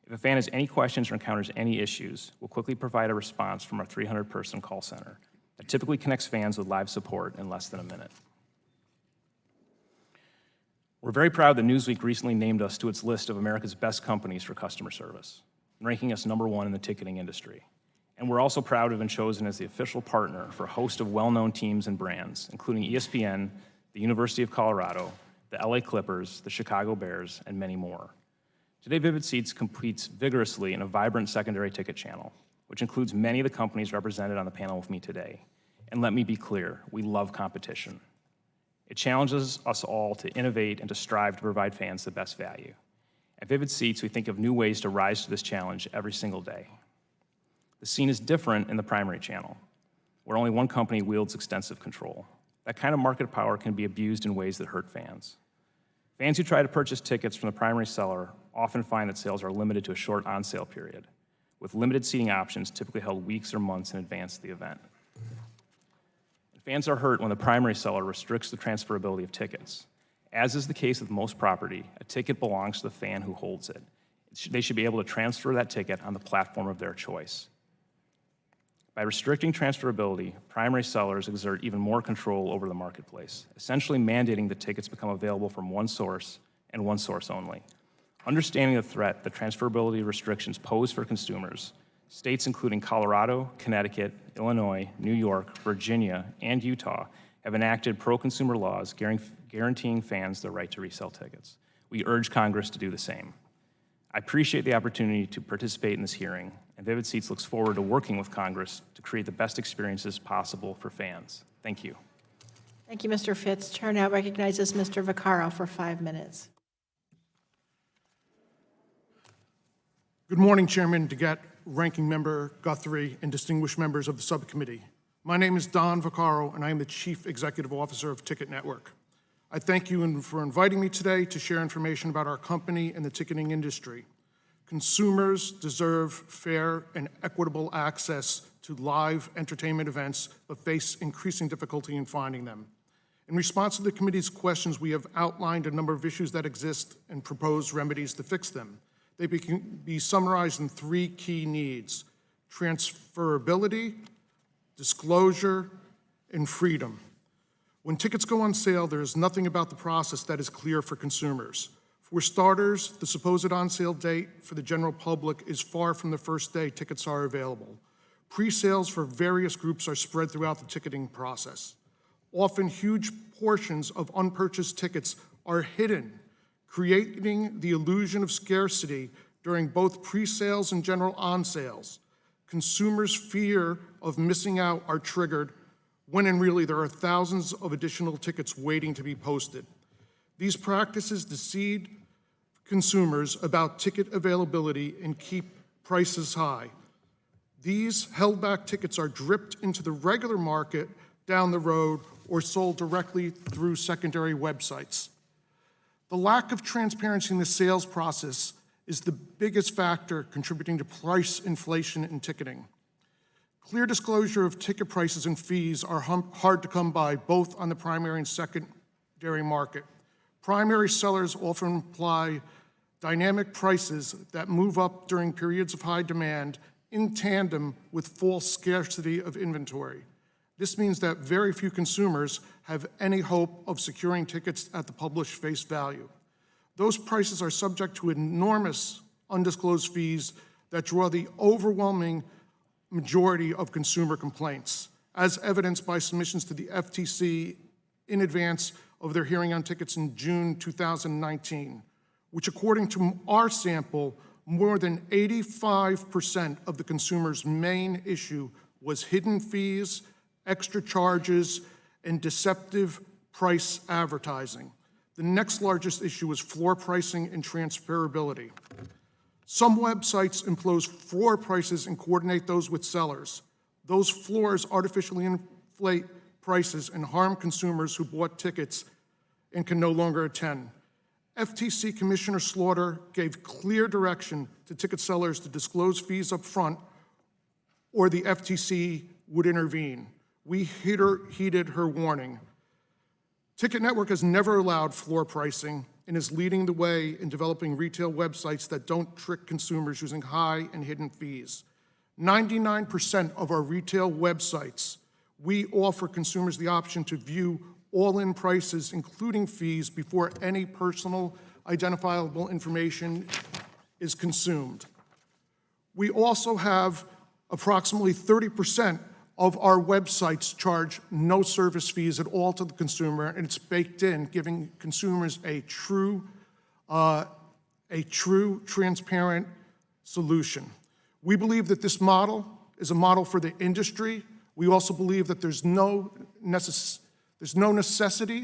If a fan has any questions or encounters any issues, we'll quickly provide a response from our 300-person call center that typically connects fans with live support in less than a minute. We're very proud that Newsweek recently named us to its list of America's best companies for customer service, ranking us #1 in the ticketing industry. And we're also proud to have been chosen as the official partner for a host of well-known teams and brands, including ESPN, the University of Colorado, the LA Clippers, the Chicago Bears, and many more. Today, Vivid Seats competes vigorously in a vibrant secondary ticket channel, which includes many of the companies represented on the panel with me today. And let me be clear, we love competition. It challenges us all to innovate and to strive to provide fans the best value. At Vivid Seats, we think of new ways to rise to this challenge every single day. The scene is different in the primary channel, where only one company wields extensive control. That kind of market power can be abused in ways that hurt fans. Fans who try to purchase tickets from the primary seller often find that sales are limited to a short on-sale period, with limited seating options typically held weeks or months in advance of the event. Fans are hurt when the primary seller restricts the transferability of tickets. As is the case with most property, a ticket belongs to the fan who holds it. They should be able to transfer that ticket on the platform of their choice. By restricting transferability, primary sellers exert even more control over the marketplace, essentially mandating that tickets become available from one source and one source only. Understanding the threat that transferability restrictions pose for consumers, states including Colorado, Connecticut, Illinois, New York, Virginia, and Utah have enacted pro-consumer laws guaranteeing fans the right to resell tickets. We urge Congress to do the same. I appreciate the opportunity to participate in this hearing, and Vivid Seats looks forward to working with Congress to create the best experiences possible for fans. Thank you. Thank you, Mr. Fitz. Chair now recognizes Mr. Vaccaro for 5 minutes. Good morning, Chairman DeGette, Ranking Member Guthrie, and distinguished members of the subcommittee. My name is Don Vaccaro, and I am the Chief Executive Officer of Ticket Network. I thank you for inviting me today to share information about our company and the ticketing industry. Consumers deserve fair and equitable access to live entertainment events, but face increasing difficulty in finding them. In response to the committee's questions, we have outlined a number of issues that exist and proposed remedies to fix them. They can be summarized in 3 key needs: transferability, disclosure, and freedom. When tickets go on sale, there is nothing about the process that is clear for consumers. For starters, the supposed on-sale date for the general public is far from the first day tickets are available. Pre-sales for various groups are spread throughout the ticketing process. Often, huge portions of unpurchased tickets are hidden, creating the illusion of scarcity during both pre-sales and general on-sales. Consumers' fear of missing out are triggered when in really there are thousands of additional tickets waiting to be posted. These practices deceive consumers about ticket availability and keep prices high. These held-back tickets are dripped into the regular market down the road or sold directly through secondary websites. The lack of transparency in the sales process is the biggest factor contributing to price inflation in ticketing. Clear disclosure of ticket prices and fees are hard to come by, both on the primary and secondary market. Primary sellers often apply dynamic prices that move up during periods of high demand in tandem with false scarcity of inventory. This means that very few consumers have any hope of securing tickets at the published face value. Those prices are subject to enormous undisclosed fees that draw the overwhelming majority of consumer complaints, as evidenced by submissions to the FTC in advance of their hearing on tickets in June 2019, which, according to our sample, more than 85% of the consumer's main issue was hidden fees, extra charges, and deceptive price advertising. The next largest issue was floor pricing and transferability. Some websites impose floor prices and coordinate those with sellers. Those floors artificially inflate prices and harm consumers who bought tickets and can no longer attend. FTC Commissioner Slaughter gave clear direction to ticket sellers to disclose fees up front, or the FTC would intervene. We heeded her warning. Ticket Network has never allowed floor pricing and is leading the way in developing retail websites that don't trick consumers using high and hidden fees. 99% of our retail websites, we offer consumers the option to view all-in prices, including fees, before any personal identifiable information is consumed. We also have approximately 30% of our websites charge no service fees at all to the consumer, and it's baked in, giving consumers a true, transparent solution. We believe that this model is a model for the industry. We also believe that there's no necessity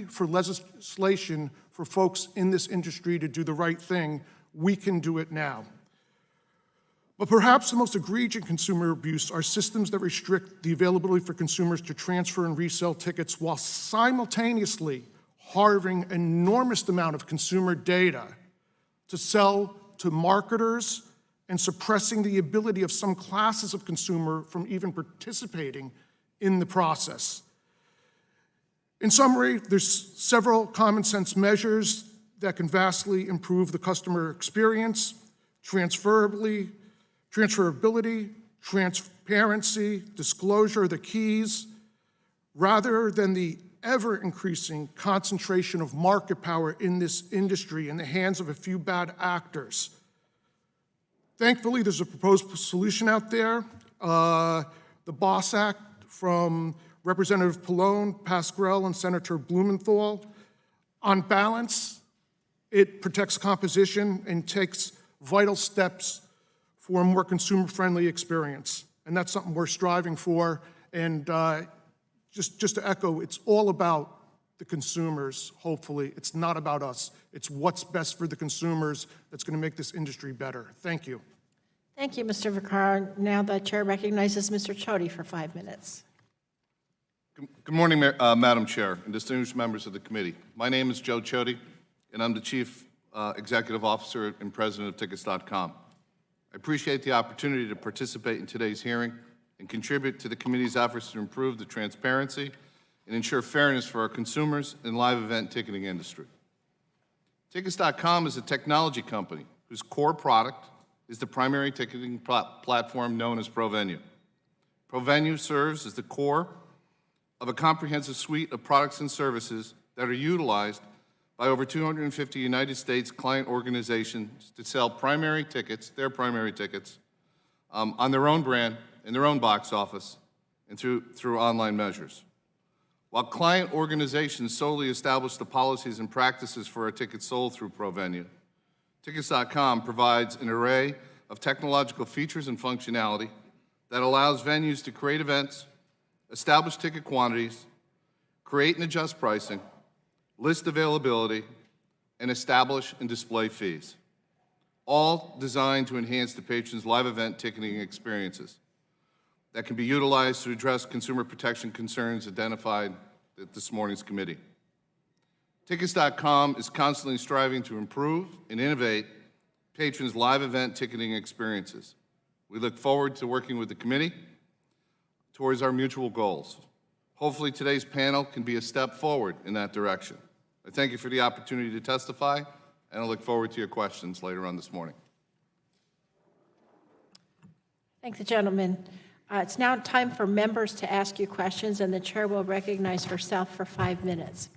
for legislation for folks in this industry to do the right thing. We can do it now. But perhaps the most egregious consumer abuse are systems that restrict the availability for consumers to transfer and resell tickets while simultaneously harvesting an enormous amount of consumer data to sell to marketers and suppressing the ability of some classes of consumer from even participating in the process. In summary, there's several common sense measures that can vastly improve the customer experience: transferability, transparency, disclosure are the keys, rather than the ever-increasing concentration of market power in this industry in the hands of a few bad actors. Thankfully, there's a proposed solution out there, the BOSS Act from Representative Pallone, Pascrell, and Senator Blumenthal. On balance, it protects composition and takes vital steps for a more consumer-friendly experience. And that's something we're striving for. And just to echo, it's all about the consumers, hopefully. It's not about us. It's what's best for the consumers that's going to make this industry better. Thank you. Thank you, Mr. Vaccaro. Now the chair recognizes Mr. Chody for 5 minutes. Good morning, Madam Chair and distinguished members of the committee. My name is Joe Chody, and I'm the Chief Executive Officer and President of Tickets.com. I appreciate the opportunity to participate in today's hearing and contribute to the committee's efforts to improve the transparency and ensure fairness for our consumers and live event ticketing industry. Tickets.com is a technology company whose core product is the primary ticketing platform known as ProVenue. ProVenue serves as the core of a comprehensive suite of products and services that are utilized by over 250 United States client organizations to sell primary tickets, their primary tickets, on their own brand, in their own box office, and through online measures. While client organizations solely establish the policies and practices for a ticket sold through ProVenue, Tickets.com provides an array of technological features and functionality that allows venues to create events, establish ticket quantities, create and adjust pricing, list availability, and establish and display fees, all designed to enhance the patron's live event ticketing experiences that can be utilized to address consumer protection concerns identified at this morning's committee. Tickets.com is constantly striving to improve and innovate patrons live event ticketing experiences. We look forward to working with the committee towards our mutual goals. Hopefully today's panel can be a step forward in that direction. I thank you for the opportunity to testify, and I look forward to your questions later on this morning. Thank the gentleman. It's now time for members to ask you questions, and the chair will recognize herself for 5 minutes.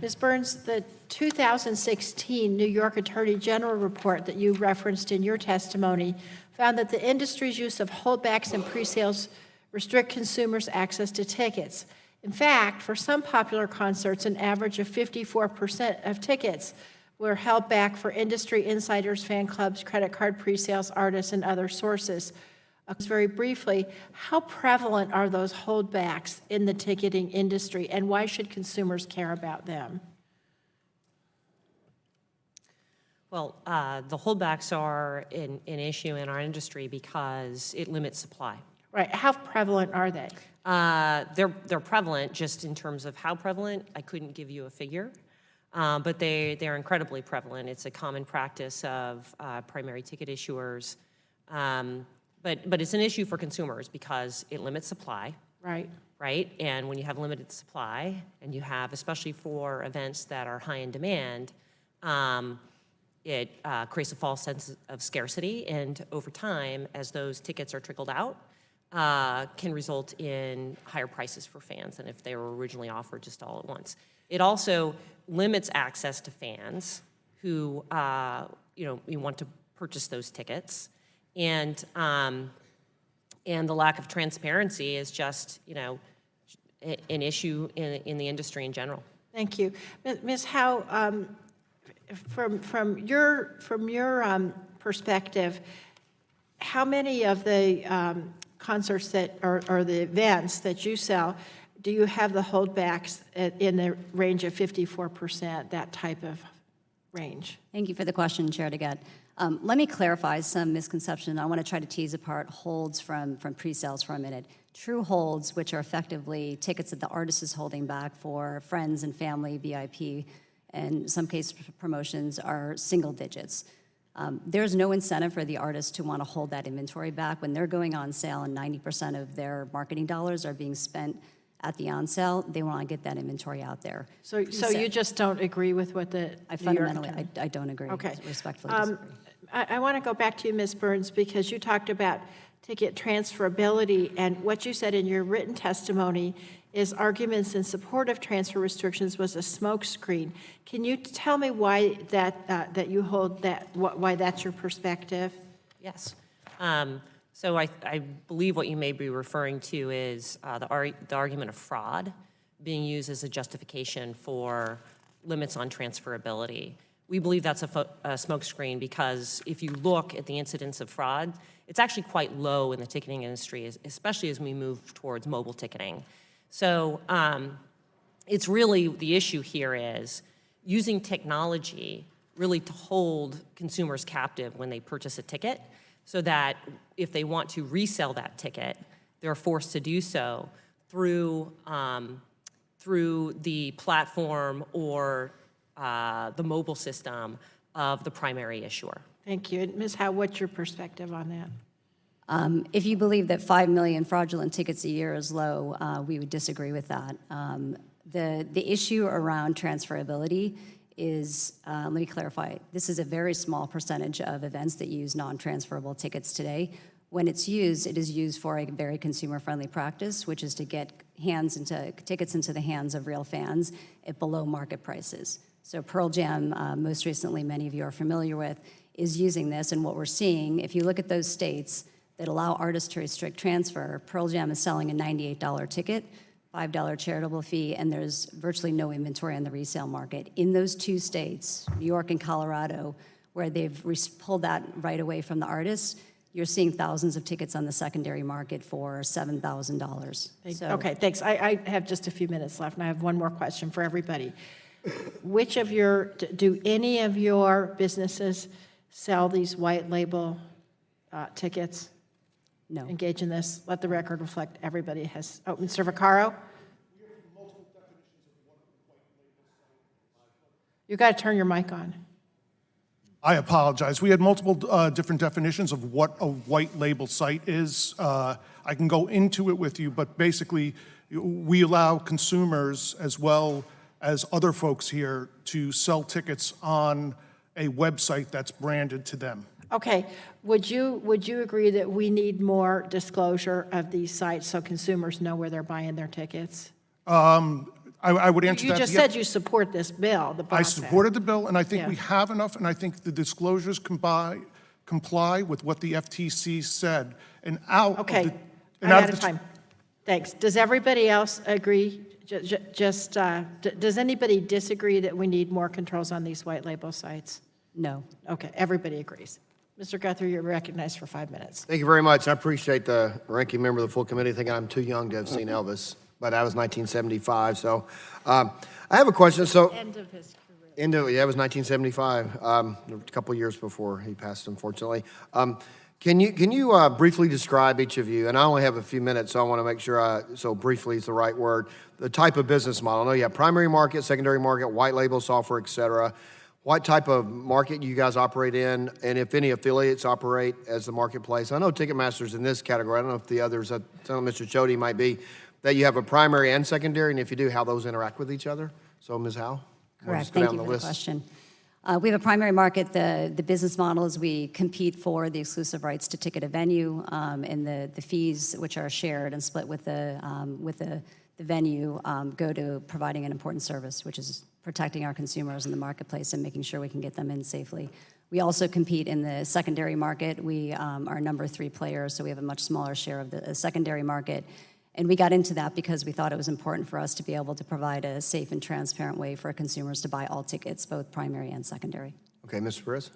Ms. Burns, the 2016 New York Attorney General report that you referenced in your testimony found that the industry's use of holdbacks and presales restrict consumers' access to tickets. In fact, for some popular concerts, an average of 54% of tickets were held back for industry insiders, fan clubs, credit card presales, artists, and other sources. Very briefly, how prevalent are those holdbacks in the ticketing industry, and why should consumers care about them? Well, the holdbacks are an issue in our industry because it limits supply. Right. How prevalent are they? They're prevalent. Just in terms of how prevalent, I couldn't give you a figure, but they're incredibly prevalent. It's a common practice of primary ticket issuers. But it's an issue for consumers because it limits supply. Right. Right? And when you have limited supply, and you have, especially for events that are high in demand, it creates a false sense of scarcity, and over time, as those tickets are trickled out, can result in higher prices for fans than if they were originally offered just all at once. It also limits access to fans who, you want to purchase those tickets. And the lack of transparency is just, an issue in the industry in general. Thank you. Ms. Howe, from your perspective, how many of the concerts that or the events that you sell do you have the holdbacks in the range of 54%, that type of range? Thank you for the question, Chair DeGette. Let me clarify some misconception. I want to try to tease apart holds from pre-sales for a minute. True holds, which are effectively tickets that the artist is holding back for friends and family, VIP, and in some cases promotions, are single digits. There's no incentive for the artist to want to hold that inventory back when they're going on sale and 90% of their marketing dollars are being spent at the on sale. They want to get that inventory out there. So you just don't agree with what the I New York fundamentally, I don't agree. Okay. Respectfully disagree. I want to go back to you, Ms. Burns, because you talked about ticket transferability, and what you said in your written testimony is arguments in support of transfer restrictions was a smokescreen. Can you tell me why that you hold that, why that's your perspective? Yes. So I believe what you may be referring to is the argument of fraud being used as a justification for limits on transferability. We believe that's a smokescreen because if you look at the incidence of fraud, it's actually quite low in the ticketing industry, especially as we move towards mobile ticketing. So it's really, the issue here is using technology really to hold consumers captive when they purchase a ticket, so that if they want to resell that ticket, they're forced to do so through the platform or the mobile system of the primary issuer. Thank you. And Ms. Howe, what's your perspective on that? If you believe that 5 million fraudulent tickets a year is low, we would disagree with that. The issue around transferability is, let me clarify, this is a very small percentage of events that use non-transferable tickets today. When it's used, it is used for a very consumer-friendly practice, which is to get tickets into the hands of real fans at below market prices. So Pearl Jam, most recently, many of you are familiar with, is using this, and what we're seeing, if you look at those states that allow artists to restrict transfer, Pearl Jam is selling a $98 ticket, $5 charitable fee, and there's virtually no inventory on the resale market. In those two states, New York and Colorado, where they've pulled that right away from the artists, you're seeing thousands of tickets on the secondary market for $7,000. Okay, thanks. I have just a few minutes left, and I have one more question for everybody. Do any of your businesses sell these white label tickets? No. Engage in this. Let the record reflect everybody has. Oh, Mr. Vaccaro? You got to turn your mic on. I apologize. We had multiple different definitions of what a white label site is. I can go into it with you, but basically, we allow consumers as well as other folks here to sell tickets on a website that's branded to them. Okay, would you agree that we need more disclosure of these sites so consumers know where they're buying their tickets? I would answer You that. just said you support this bill, the I process. supported the bill, and I think Yeah. we have enough, and I think the disclosures comply with what the FTC said. And out of Okay, the... I'm and out out of the- time. Thanks. Does everybody else agree? Does anybody disagree that we need more controls on these white label sites? No. Okay, everybody agrees. Mr. Guthrie, you're recognized for 5 minutes. Thank you very much. I appreciate the ranking member of the full committee thinking I'm too young to have seen Elvis, but I was 1975. So I have a question. So End of his career. yeah, it was 1975, a couple years before he passed, unfortunately. Can you briefly describe, each of you, and I only have a few minutes, so I want to make sure so briefly is the right word, the type of business model. I know you have primary market, secondary market, white label software, et cetera. What type of market you guys operate in, and if any affiliates operate as the marketplace? I know Ticketmaster's in this category. I don't know if the others, I tell Mr. Chody might be, that you have a primary and secondary, and if you do, how those interact with each other. So, Ms. Howe? Correct. Thank you for the question. We have a primary market. The business model is we compete for the exclusive rights to ticket a venue, and the fees, which are shared and split with the venue, go to providing an important service, which is protecting our consumers in the marketplace and making sure we can get them in safely. We also compete in the secondary market. We are number 3 player, so we have a much smaller share of the secondary market. And we got into that because we thought it was important for us to be able to provide a safe and transparent way for consumers to buy all tickets, both primary and secondary. Okay, Mr. Perez?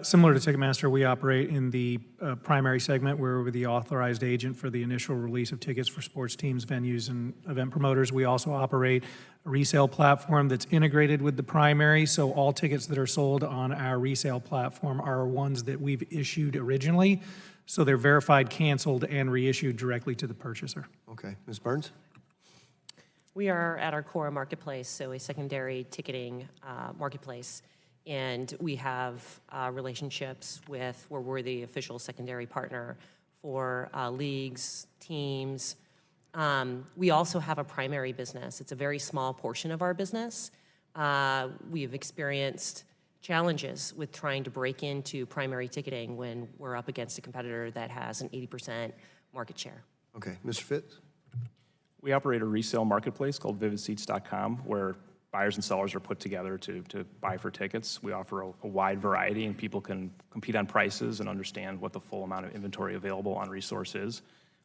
Similar to Ticketmaster, we operate in the primary segment where we're the authorized agent for the initial release of tickets for sports teams, venues, and event promoters. We also operate a resale platform that's integrated with the primary, so all tickets that are sold on our resale platform are ones that we've issued originally, so they're verified, canceled, and reissued directly to the purchaser. Okay, Ms. Burns? We are at our core a marketplace, so a secondary ticketing marketplace. And we have relationships with where we're the official secondary partner for leagues, teams. We also have a primary business. It's a very small portion of our business. We've experienced challenges with trying to break into primary ticketing when we're up against a competitor that has an 80% market share. Okay, Mr. Fitz? We operate a resale marketplace called vividseats.com where buyers and sellers are put together to buy for tickets. We offer a wide variety, and people can compete on prices and understand what the full amount of inventory available on resource is.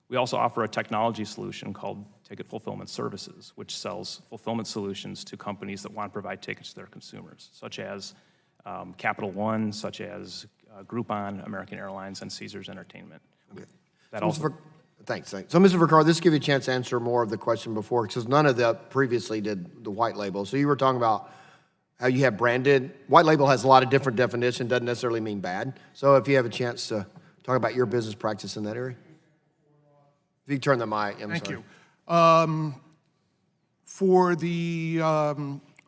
We also offer a technology solution called Ticket Fulfillment Services, which sells fulfillment solutions to companies that want to provide tickets to their consumers, such as Capital One, such as Groupon, American Airlines, and Caesars Entertainment. Okay. That also... Thanks. So, Mr. Vercar, this will give you a chance to answer more of the question before, because none of that previously did the white label. So you were talking about how you have branded. White label has a lot of different definitions, doesn't necessarily mean bad. So if you have a chance to talk about your business practice in that area. If you turn the mic, I'm Thank sorry. you. For the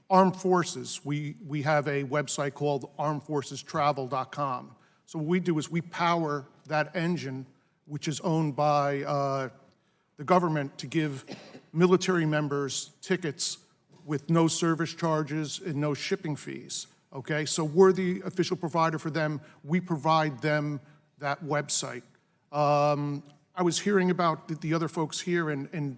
armed forces, we have a website called armedforcestravel.com. So what we do is we power that engine, which is owned by the government, to give military members tickets with no service charges and no shipping fees, okay? So we're the official provider for them. We provide them that website. I was hearing about the other folks here, and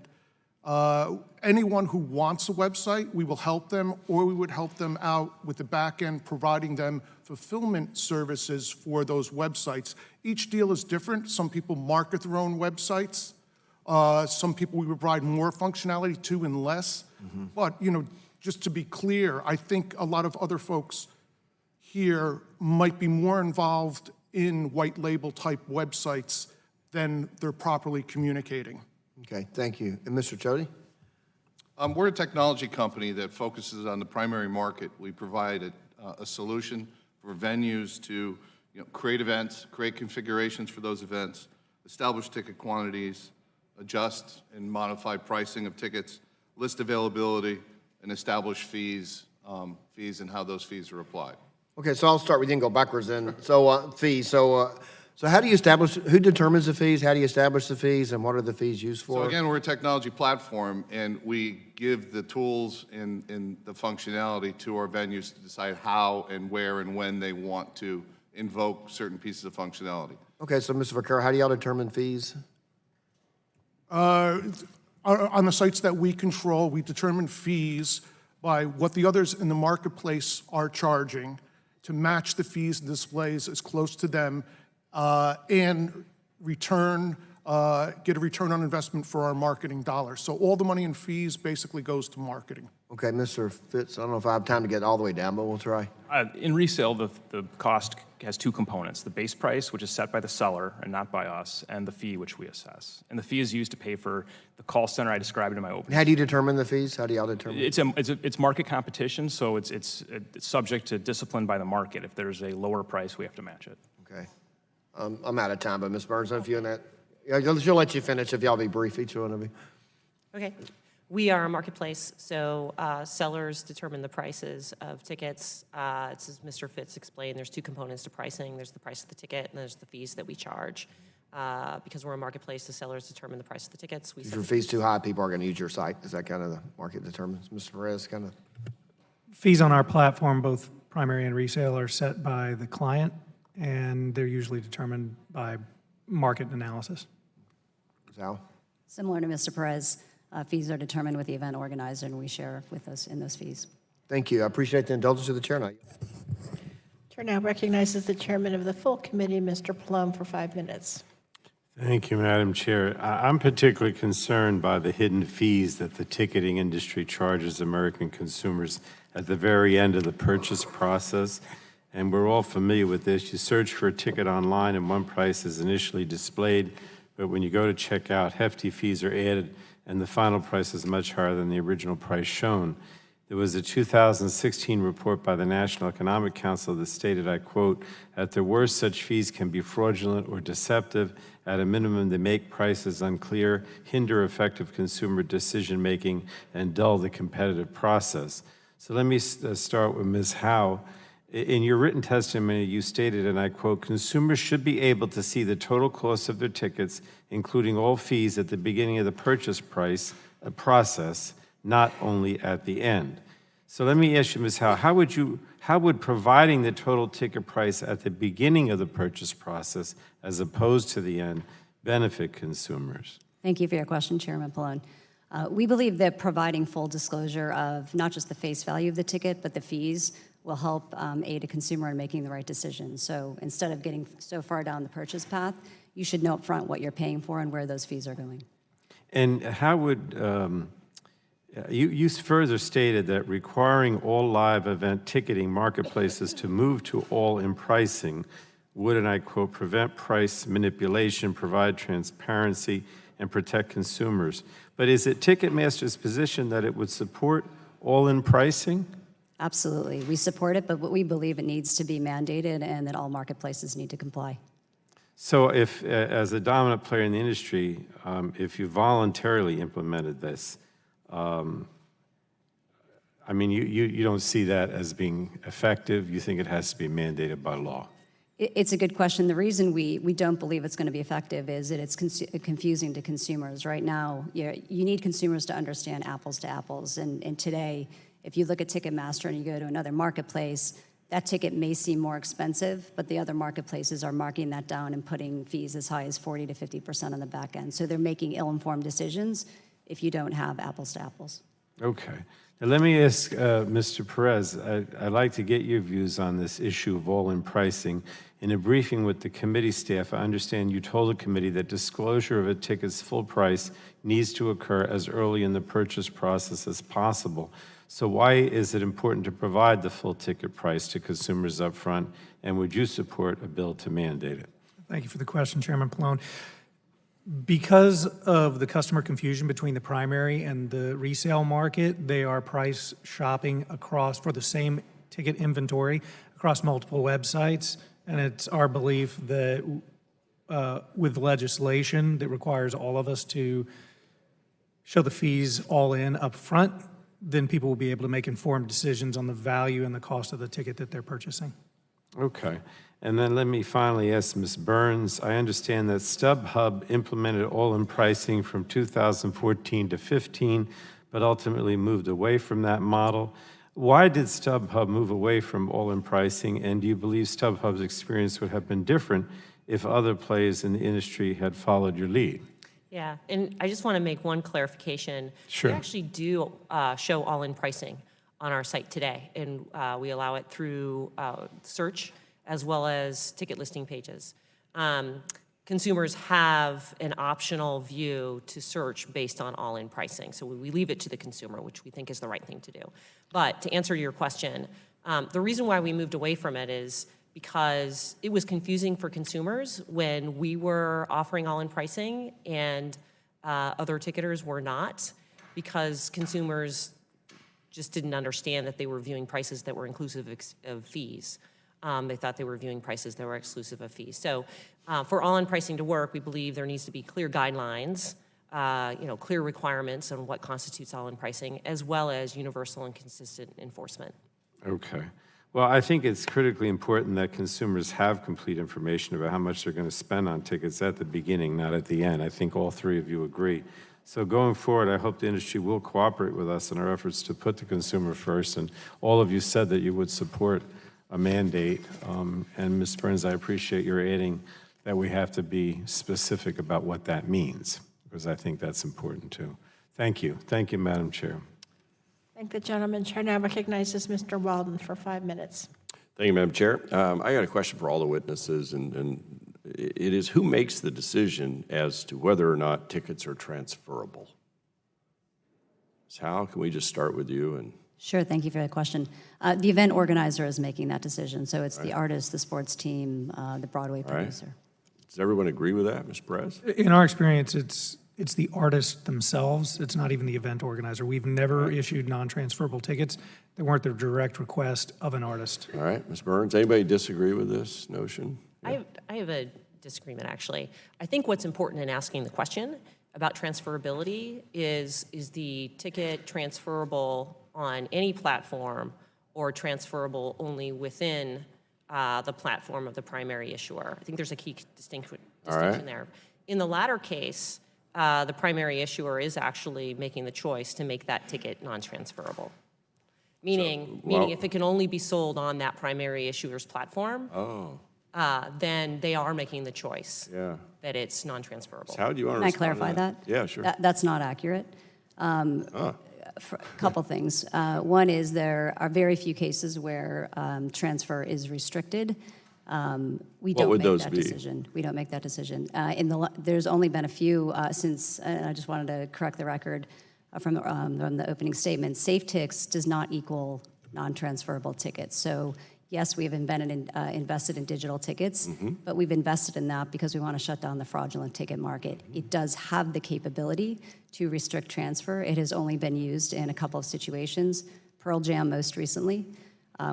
anyone who wants a website, we will help them, or we would help them out with the back end, providing them fulfillment services for those websites. Each deal is different. Some people market their own websites. Some people we provide more functionality to and less. But, just to be clear, I think a lot of other folks here might be more involved in white label type websites than they're properly communicating. Okay, thank you. And Mr. Chody? We're a technology company that focuses on the primary market. We provide a solution for venues to create events, create configurations for those events, establish ticket quantities, adjust and modify pricing of tickets, list availability, and establish fees and how those fees are applied. Okay, so I'll start with you and go backwards then. So, fees, so how do you establish, who determines the fees? How do you establish the fees, and what are the fees used for? So again, we're a technology platform, and we give the tools and the functionality to our venues to decide how and where and when they want to invoke certain pieces of functionality. Okay, so Mr. Vaccaro, how do y'all determine fees? On the sites that we control, we determine fees by what the others in the marketplace are charging to match the fees and displays as close to them and get a return on investment for our marketing dollars. So all the money in fees basically goes to marketing. Okay, Mr. Fitz, I don't know if I have time to get all the way down, but we'll try. In resale, the cost has two components: the base price, which is set by the seller and not by us, and the fee, which we assess. And the fee is used to pay for the call center I described in my opening. How do you determine the fees? How do y'all determine? It's market competition, so it's subject to discipline by the market. If there's a lower price, we have to match it. Okay. I'm out of time, but Ms. Burns, if you and that, yeah, she'll let you finish if y'all be brief, each one of you. Okay. We are a marketplace, so sellers determine the prices of tickets. It's as Mr. Fitz explained, there's two components to pricing. There's the price of the ticket, and there's the fees that we charge. Because we're a marketplace, the sellers determine the price of the tickets. If your fee's too high, people are going to use your site. Is that kind of the market determines? Mr. Perez, kind of? Fees on our platform, both primary and resale, are set by the client, and they're usually determined by market analysis. Sal? Similar to Mr. Perez, fees are determined with the event organizer, and we share with us in those fees. Thank you. I appreciate the indulgence of the chair now. Chair now recognizes the chairman of the full committee, Mr. Pallone, for 5 minutes. Thank you, Madam Chair. I'm particularly concerned by the hidden fees that the ticketing industry charges American consumers at the very end of the purchase process. And we're all familiar with this. You search for a ticket online and one price is initially displayed, but when you go to check out, hefty fees are added and the final price is much higher than the original price shown. There was a 2016 report by the National Economic Council that stated, I quote, "At their worst, such fees can be fraudulent or deceptive. At a minimum, they make prices unclear, hinder effective consumer decision-making, and dull the competitive process." So let me start with Ms. Howe. In your written testimony, you stated, and I quote, "Consumers should be able to see the total cost of their tickets, including all fees, at the beginning of the purchase process, not only at the end." So let me ask you, Ms. Howe, how would providing the total ticket price at the beginning of the purchase process, as opposed to the end, benefit consumers? Thank you for your question, Chairman Pallone. We believe that providing full disclosure of not just the face value of the ticket, but the fees will help aid a consumer in making the right decision. So instead of getting so far down the purchase path, you should know up front what you're paying for and where those fees are going. And how would, you further stated that requiring all live event ticketing marketplaces to move to all-in pricing would, and I quote, "prevent price manipulation, provide transparency, and protect consumers." But is it Ticketmaster's position that it would support all-in pricing? Absolutely. We support it, but we believe it needs to be mandated and that all marketplaces need to comply. So if, as a dominant player in the industry, if you voluntarily implemented this, I mean, you don't see that as being effective? You think it has to be mandated by law? It's a good question. The reason we don't believe it's going to be effective is that it's confusing to consumers. Right now, you need consumers to understand apples to apples. And today, if you look at Ticketmaster and you go to another marketplace, that ticket may seem more expensive, but the other marketplaces are marking that down and putting fees as high as 40 to 50% on the back end. So they're making ill-informed decisions if you don't have apples to apples. Okay. Now let me ask Mr. Perez, I'd like to get your views on this issue of all-in pricing. In a briefing with the committee staff, I understand you told the committee that disclosure of a ticket's full price needs to occur as early in the purchase process as possible. So why is it important to provide the full ticket price to consumers up front, and would you support a bill to mandate it? Thank you for the question, Chairman Pallone. Because of the customer confusion between the primary and the resale market, they are price shopping for the same ticket inventory across multiple websites. And it's our belief that with legislation that requires all of us to show the fees all in up front, then people will be able to make informed decisions on the value and the cost of the ticket that they're purchasing. Okay. And then let me finally ask Ms. Burns, I understand that StubHub implemented all-in pricing from 2014 to 15, but ultimately moved away from that model. Why did StubHub move away from all-in pricing, and do you believe StubHub's experience would have been different if other players in the industry had followed your lead? Yeah, and I just want to make one clarification. Sure. We actually do show all-in pricing on our site today, and we allow it through search as well as ticket listing pages. Consumers have an optional view to search based on all-in pricing, so we leave it to the consumer, which we think is the right thing to do. But to answer your question, the reason why we moved away from it is because it was confusing for consumers when we were offering all-in pricing and other ticketers were not, because consumers just didn't understand that they were viewing prices that were inclusive of fees. They thought they were viewing prices that were exclusive of fees. So for all-in pricing to work, we believe there needs to be clear guidelines, clear requirements on what constitutes all-in pricing, as well as universal and consistent enforcement. Okay. Well, I think it's critically important that consumers have complete information about how much they're going to spend on tickets at the beginning, not at the end. I think all three of you agree. So going forward, I hope the industry will cooperate with us in our efforts to put the consumer first. And all of you said that you would support a mandate. And Ms. Burns, I appreciate your adding that we have to be specific about what that means, because I think that's important too. Thank you. Thank you, Madam Chair. Thank the gentleman. Chair now recognizes Mr. Walden for 5 minutes. Thank you, Madam Chair. I got a question for all the witnesses, and it is who makes the decision as to whether or not tickets are transferable? Sal, can we just start with you? And Sure, thank you for that question. The event organizer is making that decision, so it's the artist, the sports team, the Broadway producer. does everyone agree with that, Ms. Perez? In our experience, it's the artists themselves. It's not even the event organizer. We've never issued non-transferable tickets that weren't the direct request of an artist. All right, Ms. Burns, anybody disagree with this notion? I have a disagreement, actually. I think what's important in asking the question about transferability is the ticket transferable on any platform or transferable only within the platform of the primary issuer? I think there's a key distinction there. In the latter case, the primary issuer is actually making the choice to make that ticket non-transferable. Meaning if it can only be sold on that primary issuer's platform, then they are making the choice that it's non-transferable. How do you want to Can I respond to clarify that? Yeah, sure. That's not accurate. For a couple things. One is there are very few cases where transfer is restricted. We don't make that decision. We don't make that decision. There's only been a few since, and I just wanted to correct the record from the opening statement. SafeTix does not equal non-transferable tickets. So yes, we have invested in digital tickets, but we've invested in that because we want to shut down the fraudulent ticket market. It does have the capability to restrict transfer. It has only been used in a couple of situations, Pearl Jam most recently,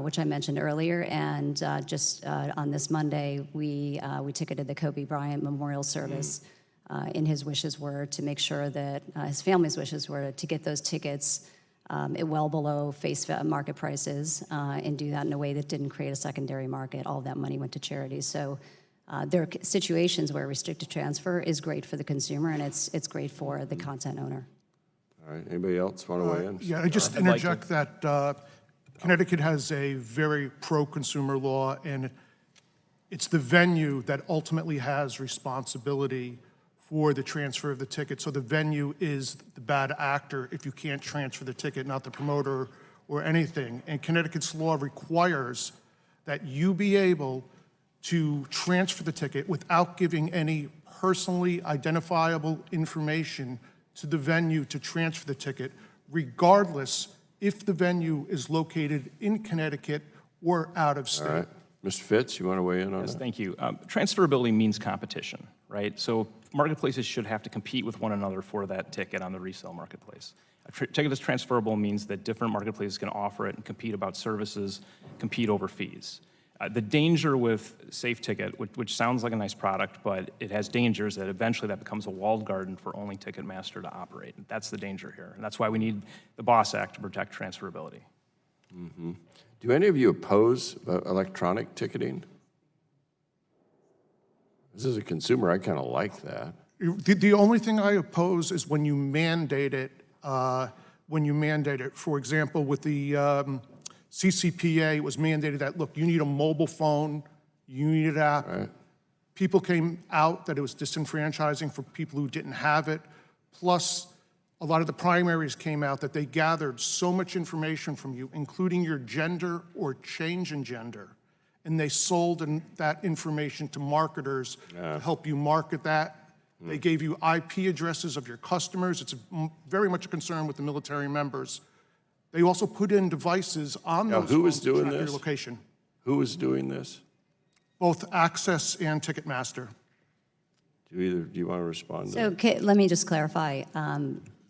which I mentioned earlier, and just on this Monday, we ticketed the Kobe Bryant Memorial Service. And his wishes were to make sure that his family's wishes were to get those tickets well below face market prices and do that in a way that didn't create a secondary market. All of that money went to charities. So there are situations where restricted transfer is great for the consumer, and it's great for the content owner. All right, anybody else want to weigh in? Yeah, I just interject that Connecticut has a very pro-consumer law, and it's the venue that ultimately has responsibility for the transfer of the ticket. So the venue is the bad actor if you can't transfer the ticket, not the promoter or anything. And Connecticut's law requires that you be able to transfer the ticket without giving any personally identifiable information to the venue to transfer the ticket, regardless if the venue is located in Connecticut or out of state. All right. Mr. Fitz, you want to weigh in on Yes, that? thank you. Transferability means competition, right? So marketplaces should have to compete with one another for that ticket on the resale marketplace. A ticket that's transferable means that different marketplaces can offer it and compete about services, compete over fees. The danger with Safe Ticket, which sounds like a nice product, but it has dangers that eventually that becomes a walled garden for only Ticketmaster to operate. And that's the danger here. And that's why we need the BOSS Act to protect transferability. Do any of you oppose electronic ticketing? This is a consumer, I kind of like that. The only thing I oppose is when you mandate it, For example, with the CCPA, it was mandated that, look, you need a mobile phone, you need an app. Right. People came out that it was disenfranchising for people who didn't have it. Plus, a lot of the primaries came out that they gathered so much information from you, including your gender or change in gender, and they sold that information to marketers to help you market that. They gave you IP addresses of your customers. It's very much a concern with the military members. They also put in devices on Now, those who is phones to doing track your this? location. Who is doing this? Both Access and Ticketmaster. Do you want to respond to So that? let me just clarify.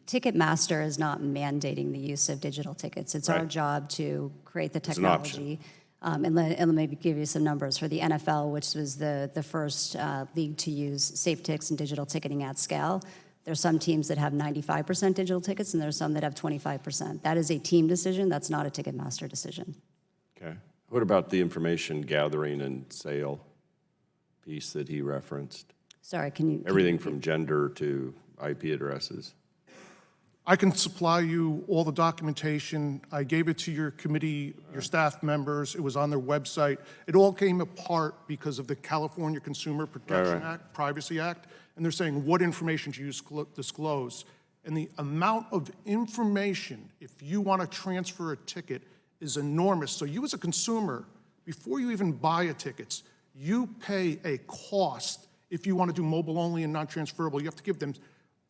Ticketmaster is not mandating the use of digital tickets. It's our Right. job to create the an option. technology. And let me give you some numbers. For the NFL, which was the first league to use SafeTix and digital ticketing at scale, there's some teams that have 95% digital tickets, and there's some that have 25%. That is a team decision. That's not a Ticketmaster decision. Okay. What about the information gathering and sale piece that he referenced? Sorry, can you? Everything from gender to IP addresses. I can supply you all the documentation. I gave it to your committee, your staff members. It was on their website. It all came apart because of the California Consumer Protection Act, Privacy Act, and they're saying, what information do you disclose? And the amount of information, if you want to transfer a ticket, is enormous. So you as a consumer, before you even buy a ticket, you pay a cost. If you want to do mobile only and non-transferable, you have to give them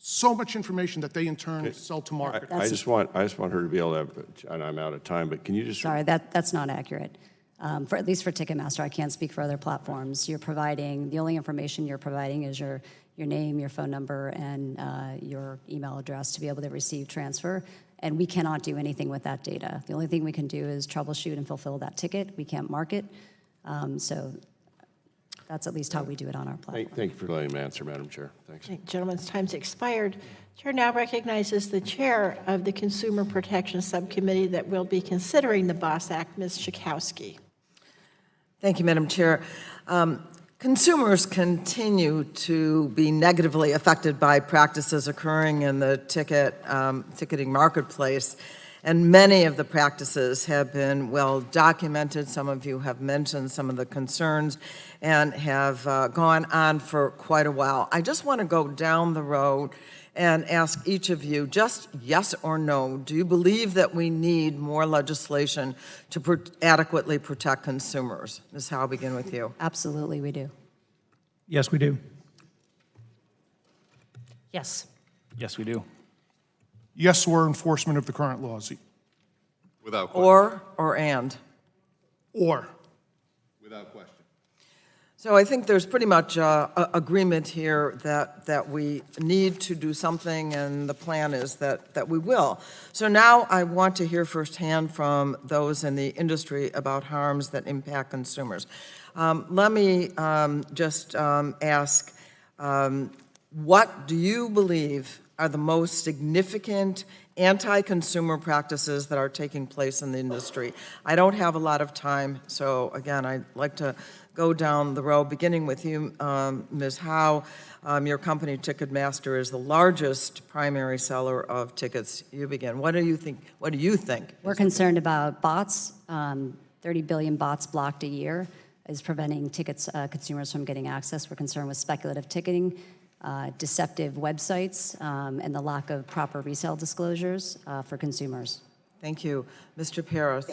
so much information that they in turn sell to market. I just want her to be able to have, and I'm out of time, but can you just? Sorry, that's not accurate. At least for Ticketmaster, I can't speak for other platforms. The only information you're providing is your name, your phone number, and your email address to be able to receive transfer. And we cannot do anything with that data. The only thing we can do is troubleshoot and fulfill that ticket. We can't market. So that's at least how we do it on our platform. Thank you for letting me answer, Madam Chair. Thanks. Gentlemen's time's expired. Chair now recognizes the chair of the Consumer Protection Subcommittee that will be considering the BOSS Act, Ms. Schakowsky. Thank you, Madam Chair. Consumers continue to be negatively affected by practices occurring in the ticketing marketplace, and many of the practices have been well documented. Some of you have mentioned some of the concerns and have gone on for quite a while. I just want to go down the road and ask each of you, just yes or no, do you believe that we need more legislation to adequately protect consumers? Ms. Howe, I'll begin with you. Absolutely, we do. Yes, we do. Yes. Yes, we do. Yes, or enforcement of the current laws. Without question. Or and? Or. Without question. So I think there's pretty much agreement here that we need to do something, and the plan is that we will. So now I want to hear firsthand from those in the industry about harms that impact consumers. Let me just ask, what do you believe are the most significant anti-consumer practices that are taking place in the industry? I don't have a lot of time, so again, I'd like to go down the road, beginning with you, Ms. Howe. Your company, Ticketmaster, is the largest primary seller of tickets. You begin. What do you think? We're concerned about bots. 30 billion bots blocked a year is preventing consumers from getting access. We're concerned with speculative ticketing, deceptive websites, and the lack of proper resale disclosures for consumers. Thank you. Mr. Paris.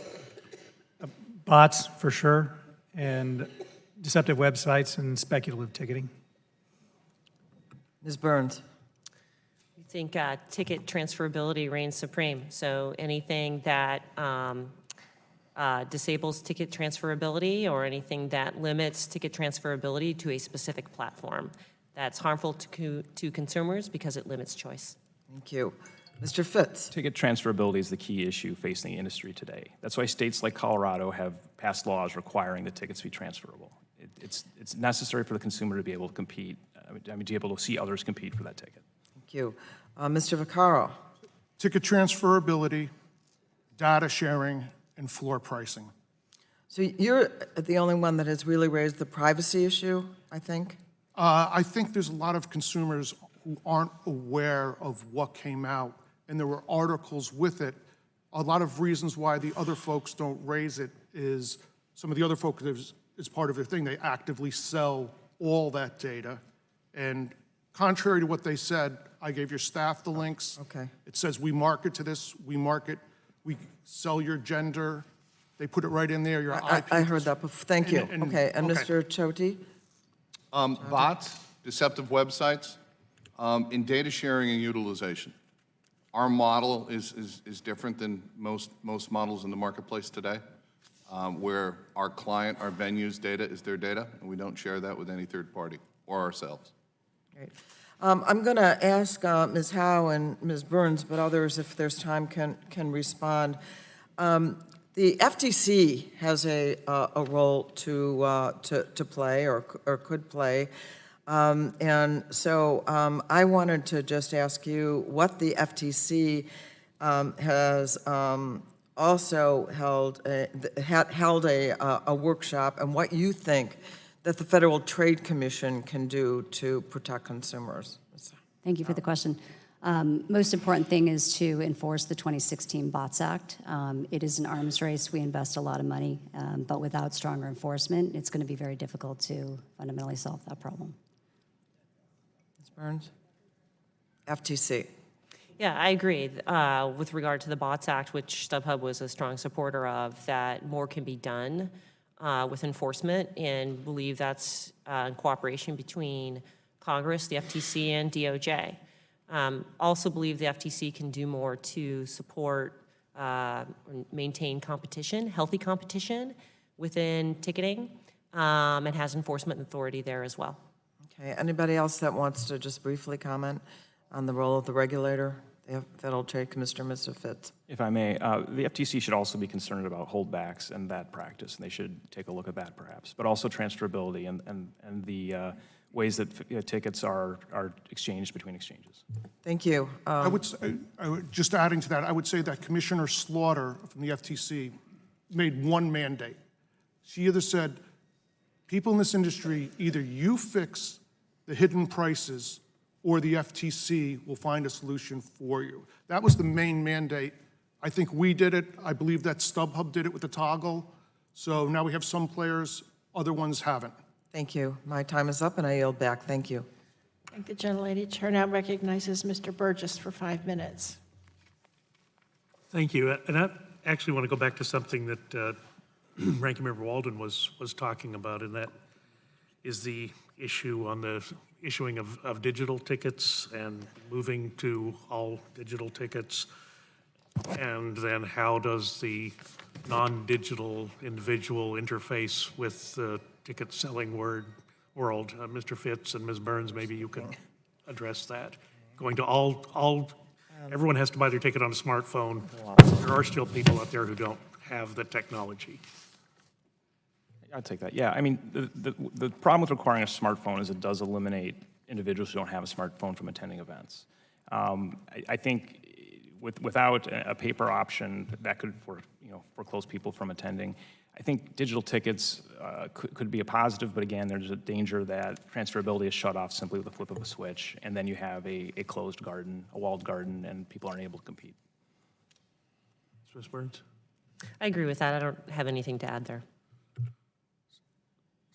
Bots, for sure, and deceptive websites and speculative ticketing. Ms. Burns. We think ticket transferability reigns supreme. So anything that disables ticket transferability or anything that limits ticket transferability to a specific platform, that's harmful to consumers because it limits choice. Thank you. Mr. Fitz. Ticket transferability is the key issue facing the industry today. That's why states like Colorado have passed laws requiring the tickets be transferable. It's necessary for the consumer to be able to compete, to be able to see others compete for that ticket. Thank you. Mr. Vaccaro. Ticket transferability, data sharing, and floor pricing. So you're the only one that has really raised the privacy issue, I think? I think there's a lot of consumers who aren't aware of what came out, and there were articles with it. A lot of reasons why the other folks don't raise it is some of the other folks, is part of their thing, they actively sell all that data. And contrary to what they said, I gave your staff the links. Okay. It says we market to this, we sell your gender. They put it right in there, your IP. I heard that before. Thank you. And- Okay, and okay. Mr. Choti? Bots, deceptive websites, in data sharing and utilization. Our model is different than most models in the marketplace today, where our client, our venue's data is their data, and we don't share that with any third party or ourselves. Great. I'm going to ask Ms. Howe and Ms. Burns, but others, if there's time, can respond. The FTC has a role to play or could play. And so I wanted to just ask you what the FTC has also held a workshop, and what you think that the Federal Trade Commission can do to protect consumers. Thank you for the question. Most important thing is to enforce the 2016 BOTS Act. It is an arms race. We invest a lot of money, but without stronger enforcement, it's going to be very difficult to fundamentally solve that problem. Ms. Burns? FTC. Yeah, I agree. With regard to the BOTS Act, which StubHub was a strong supporter of, that more can be done with enforcement, and believe that's in cooperation between Congress, the FTC, and DOJ. Also believe the FTC can do more to support maintain competition, healthy competition within ticketing, and has enforcement authority there as well. Okay, anybody else that wants to just briefly comment on the role of the regulator, the Federal Trade Commissioner, Mr. Fitz? If I may, the FTC should also be concerned about holdbacks and that practice, and they should take a look at that perhaps, but also transferability and the ways that tickets are exchanged between exchanges. Thank you. Just adding to that, I would say that Commissioner Slaughter from the FTC made one mandate. She either said, people in this industry, either you fix the hidden prices or the FTC will find a solution for you. That was the main mandate. I think we did it. I believe that StubHub did it with the toggle. So now we have some players, other ones haven't. Thank you. My time is up, and I yield back. Thank you. Thank the gentlelady. Chair now recognizes Mr. Burgess for 5 minutes. Thank you. And I actually want to go back to something that Ranking Member Walden was talking about, and that is the issue on the issuing of digital tickets and moving to all digital tickets. And then how does the non-digital individual interface with the ticket selling world? Mr. Fitz and Ms. Burns, maybe you can address that. Going to everyone has to buy their ticket on a smartphone. There are still people out there who don't have the technology. I'd take that. Yeah, I mean, the problem with requiring a smartphone is it does eliminate individuals who don't have a smartphone from attending events. I think without a paper option that could foreclose people from attending, I think digital tickets could be a positive, but again, there's a danger that transferability is shut off simply with a flip of a switch, and then you have a closed garden, a walled garden, and people aren't able to compete. Ms. Burns? I agree with that. I don't have anything to add there.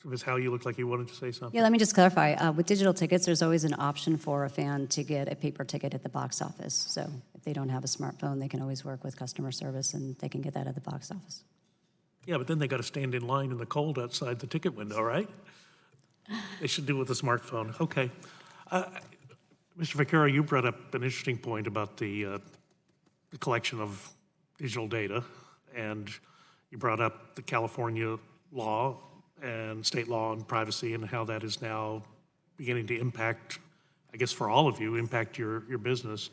So Ms. Howe, you look like you wanted to say something. Yeah, let me just clarify. With digital tickets, there's always an option for a fan to get a paper ticket at the box office. So if they don't have a smartphone, they can always work with customer service, and they can get that at the box office. Yeah, but then they got to stand in line in the cold outside the ticket window, right? They should do it with a smartphone. Okay. Mr. Vaccaro, you brought up an interesting point about the collection of digital data, and you brought up the California law and state law on privacy and how that is now beginning to impact, I guess for all of you, impact your business.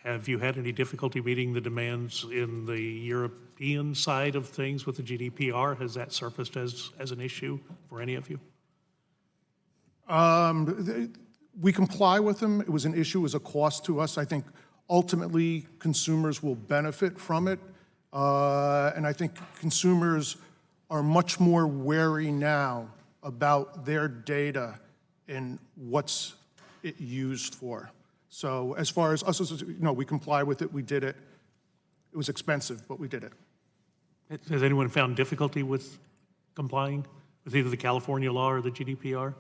Have you had any difficulty meeting the demands in the European side of things with the GDPR? Has that surfaced as an issue for any of you? We comply with them. It was an issue, it was a cost to us. I think ultimately consumers will benefit from it. And I think consumers are much more wary now about their data and what's it used for. So as far as us, we comply with it, we did it. It was expensive, but we did it. Has anyone found difficulty with complying with either the California law or the GDPR?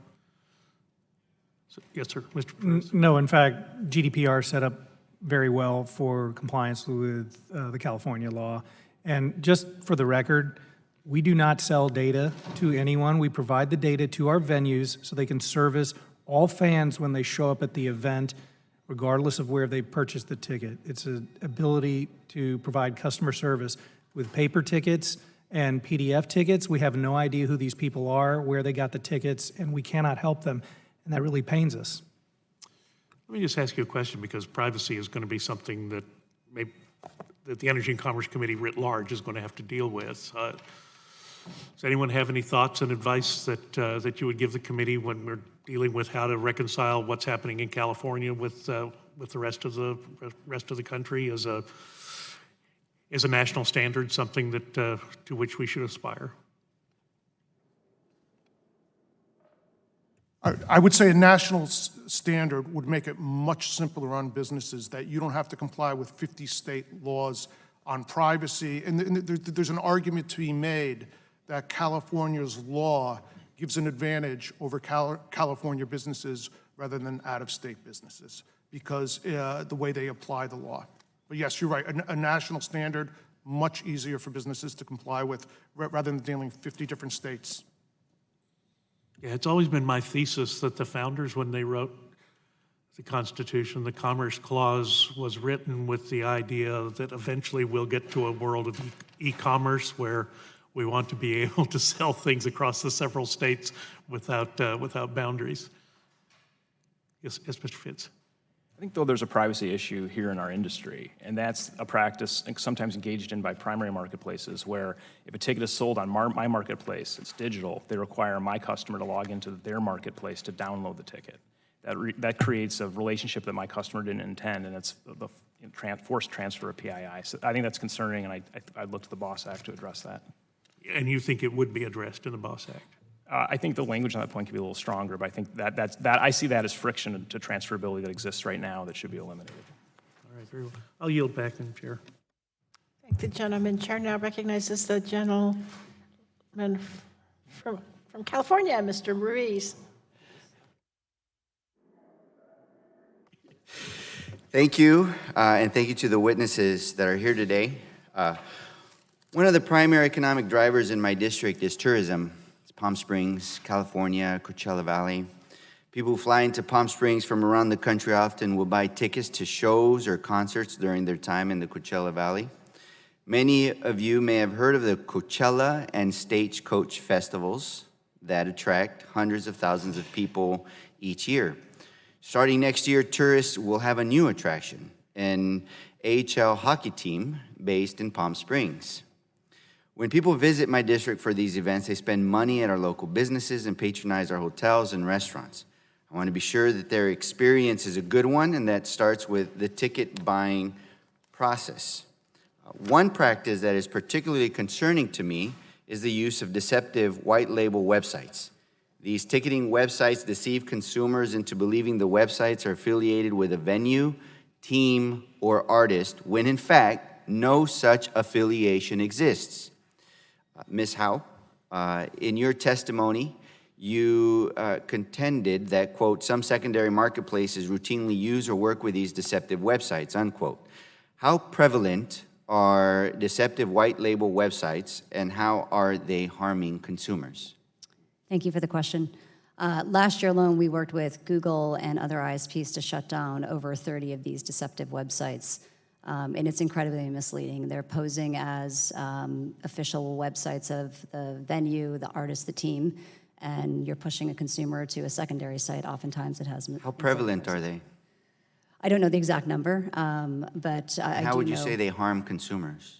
Yes, sir, Mr. Perez. No, in fact, GDPR set up very well for compliance with the California law. And just for the record, we do not sell data to anyone. We provide the data to our venues so they can service all fans when they show up at the event, regardless of where they purchased the ticket. It's an ability to provide customer service. With paper tickets and PDF tickets, we have no idea who these people are, where they got the tickets, and we cannot help them. And that really pains us. Let me just ask you a question, because privacy is going to be something that that the Energy and Commerce Committee writ large is going to have to deal with. Does anyone have any thoughts and advice that you would give the committee when we're dealing with how to reconcile what's happening in California with the rest of the country as a national standard, something that to which we should aspire? I would say a national standard would make it much simpler on businesses, that you don't have to comply with 50 state laws on privacy. And there's an argument to be made that California's law gives an advantage over California businesses rather than out-of-state businesses because the way they apply the law. But yes, you're right, a national standard, much easier for businesses to comply with rather than dealing with 50 different states. Yeah, it's always been my thesis that the founders, when they wrote the Constitution, the Commerce Clause was written with the idea that eventually we'll get to a world of e-commerce where we want to be able to sell things across the several states without boundaries. Yes, Mr. Fitz. I think, though, there's a privacy issue here in our industry, and that's a practice sometimes engaged in by primary marketplaces where if a ticket is sold on my marketplace, it's digital, they require my customer to log into their marketplace to download the ticket. That creates a relationship that my customer didn't intend, and it's the forced transfer of PII. So I think that's concerning, and I'd look to the BOSS Act to address that. And you think it would be addressed in the BOSS Act? I think the language on that point could be a little stronger, but I think that I see that as friction to transferability that exists right now that should be eliminated. All right, very well. I'll yield back, Madam Chair. Thank the gentleman. Chair now recognizes the gentleman from California, Mr. Ruiz. Thank you, and thank you to the witnesses that are here today. One of the primary economic drivers in my district is tourism. It's Palm Springs, California, Coachella Valley. People who fly into Palm Springs from around the country often will buy tickets to shows or concerts during their time in the Coachella Valley. Many of you may have heard of the Coachella and Stagecoach festivals that attract hundreds of thousands of people each year. Starting next year, tourists will have a new attraction, an AHL hockey team based in Palm Springs. When people visit my district for these events, they spend money at our local businesses and patronize our hotels and restaurants. I want to be sure that their experience is a good one, and that starts with the ticket buying process. One practice that is particularly concerning to me is the use of deceptive white label websites. These ticketing websites deceive consumers into believing the websites are affiliated with a venue, team, or artist, when in fact, no such affiliation exists. Ms. Howe, in your testimony, you contended that, quote, some secondary marketplaces routinely use or work with these deceptive websites, unquote. How prevalent are deceptive white label websites, and how are they harming consumers? Thank you for the question. Last year alone, we worked with Google and other ISPs to shut down over 30 of these deceptive websites. And it's incredibly misleading. They're posing as official websites of the venue, the artist, the team, and you're pushing a consumer to a secondary site. Oftentimes it has... How prevalent are they? I don't know the exact number, but I do know... How would you say they harm consumers?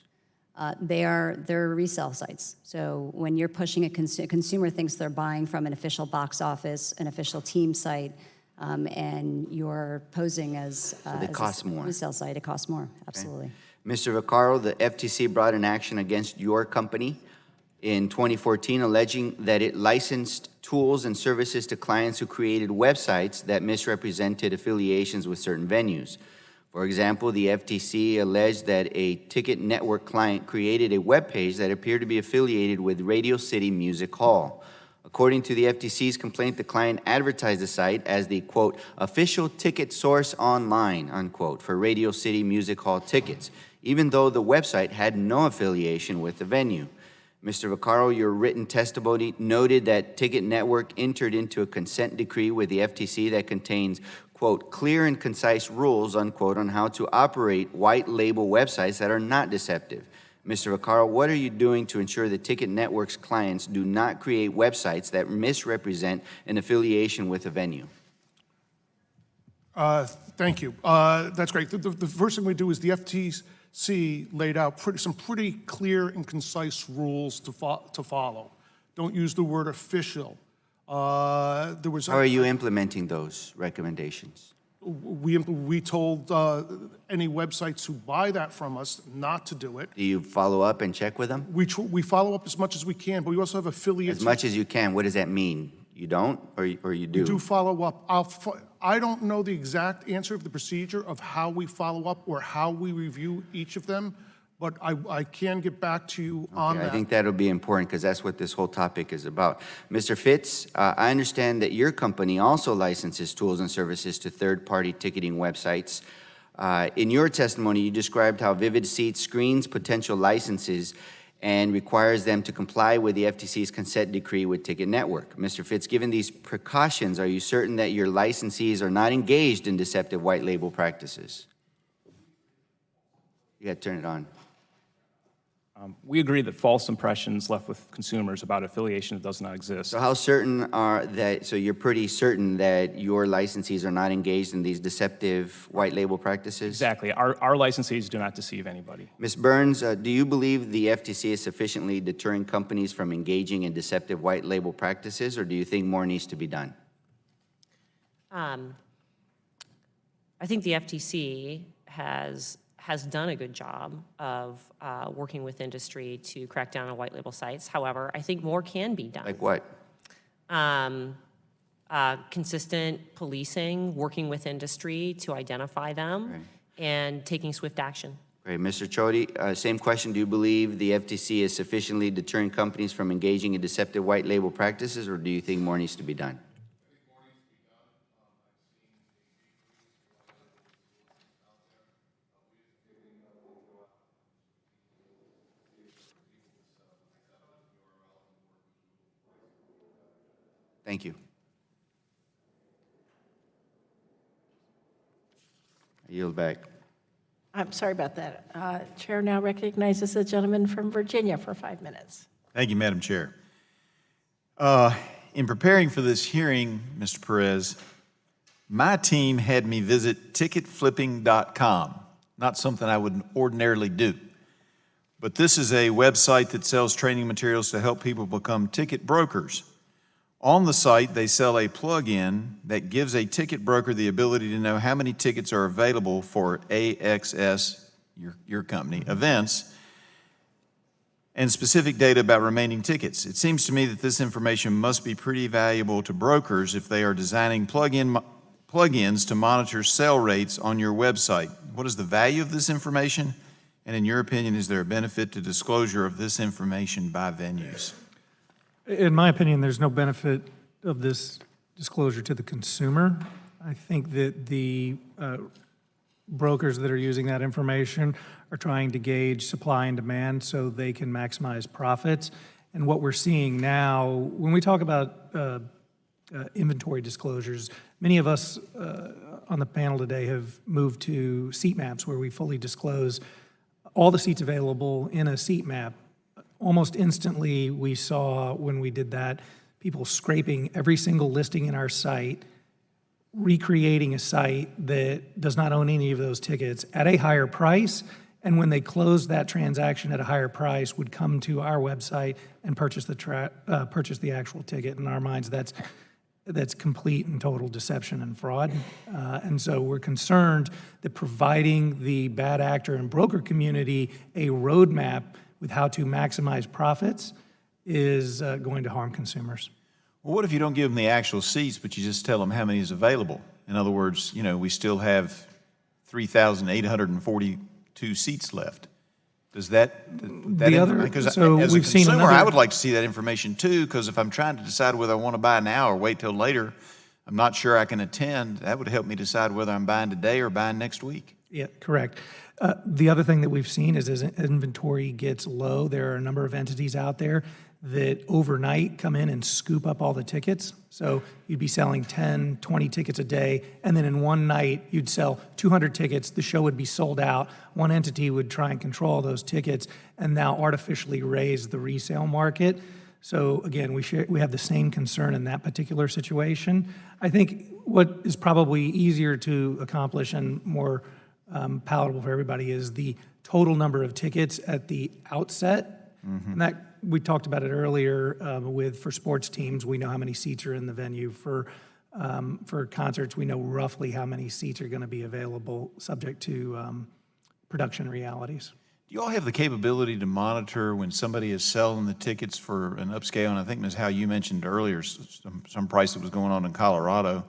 They're resale sites. So when you're pushing a consumer thinks they're buying from an official box office, an official team site, and you're posing as, so they cost more. A resale site, it costs more, absolutely. Okay. Mr. Vaccaro, the FTC brought an action against your company in 2014, alleging that it licensed tools and services to clients who created websites that misrepresented affiliations with certain venues. For example, the FTC alleged that a ticket network client created a web page that appeared to be affiliated with Radio City Music Hall. According to the FTC's complaint, the client advertised the site as the, quote, official ticket source online, unquote, for Radio City Music Hall tickets, even though the website had no affiliation with the venue. Mr. Vaccaro, your written testimony noted that Ticket Network entered into a consent decree with the FTC that contains, quote, clear and concise rules, unquote, on how to operate white label websites that are not deceptive. Mr. Vaccaro, what are you doing to ensure that Ticket Network's clients do not create websites that misrepresent an affiliation with a venue? Thank you. That's great. The first thing we do is the FTC laid out some pretty clear and concise rules to follow. Don't use the word official. How are you implementing those recommendations? We told any websites who buy that from us not to do it. Do you follow up and check with them? We follow up as much as we can, but we also have affiliates. As much as you can. What does that mean? You don't, or you do? We do follow up. I don't know the exact answer of the procedure of how we follow up or how we review each of them, but I can get back to you on that. I think that'll be important because that's what this whole topic is about. Mr. Fitz, I understand that your company also licenses tools and services to third-party ticketing websites. In your testimony, you described how Vivid Seats screens potential licenses and requires them to comply with the FTC's consent decree with Ticket Network. Mr. Fitz, given these precautions, are you certain that your licensees are not engaged in deceptive white label practices? You got to turn it on. We agree that false impressions left with consumers about affiliation that does not exist. So how certain so you're pretty certain that your licensees are not engaged in these deceptive white label practices? Exactly. Our licensees do not deceive anybody. Ms. Burns, do you believe the FTC is sufficiently deterring companies from engaging in deceptive white label practices, or do you think more needs to be done? I think the FTC has done a good job of working with industry to crack down on white label sites. However, I think more can be done. Like what? Consistent policing, working with industry to identify them, Right. and taking swift action. Great. Mr. Chody, same question. Do you believe the FTC is sufficiently deterring companies from engaging in deceptive white label practices, or do you think more needs to be done? Thank you. I yield back. I'm sorry about that. Chair now recognizes the gentleman from Virginia for 5 minutes. Thank you, Madam Chair. In preparing for this hearing, Mr. Perez, my team had me visit ticketflipping.com, not something I would ordinarily do. But this is a website that sells training materials to help people become ticket brokers. On the site, they sell a plug-in that gives a ticket broker the ability to know how many tickets are available for AXS, your company, events, and specific data about remaining tickets. It seems to me that this information must be pretty valuable to brokers if they are designing plug-ins to monitor sale rates on your website. What is the value of this information? And in your opinion, is there a benefit to disclosure of this information by venues? In my opinion, there's no benefit of this disclosure to the consumer. I think that the brokers that are using that information are trying to gauge supply and demand so they can maximize profits. And what we're seeing now, when we talk about inventory disclosures, many of us on the panel today have moved to seat maps where we fully disclose all the seats available in a seat map. Almost instantly, we saw when we did that, people scraping every single listing in our site, recreating a site that does not own any of those tickets at a higher price, and when they closed that transaction at a higher price, would come to our website and purchase the actual ticket. In our minds, that's complete and total deception and fraud. And so we're concerned that providing the bad actor and broker community a roadmap with how to maximize profits is going to harm consumers. Well, what if you don't give them the actual seats, but you just tell them how many is available? In other words, we still have 3,842 seats left. Does that because so as a we've seen consumer, I another- would like to see that information too, because if I'm trying to decide whether I want to buy now or wait till later, I'm not sure I can attend. That would help me decide whether I'm buying today or buying next week. Yeah, correct. The other thing that we've seen is as inventory gets low, there are a number of entities out there that overnight come in and scoop up all the tickets. So you'd be selling 10, 20 tickets a day, and then in one night, you'd sell 200 tickets, the show would be sold out. One entity would try and control those tickets and now artificially raise the resale market. So again, we have the same concern in that particular situation. I think what is probably easier to accomplish and more palatable for everybody is the total number of tickets at the outset. And that we talked about it earlier for sports teams. We know how many seats are in the venue. For concerts, we know roughly how many seats are going to be available, subject to production realities. Do you all have the capability to monitor when somebody is selling the tickets for an upscale? And I think, Ms. Howe, you mentioned earlier some price that was going on in Colorado.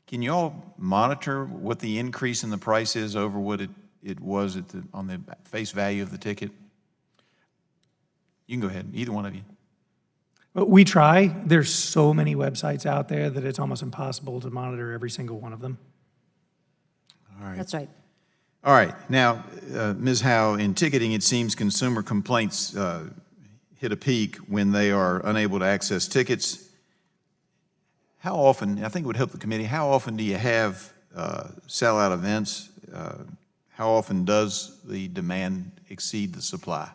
Can you all monitor what the increase in the price is over what it was on the face value of the ticket? You can go ahead, either one of you. But we try. There's so many websites out there that it's almost impossible to monitor every single one of them. All right. That's right. All right. Now, Ms. Howe, in ticketing, it seems consumer complaints hit a peak when they are unable to access tickets. How often, I think it would help the committee, how often do you have sellout events? How often does the demand exceed the supply?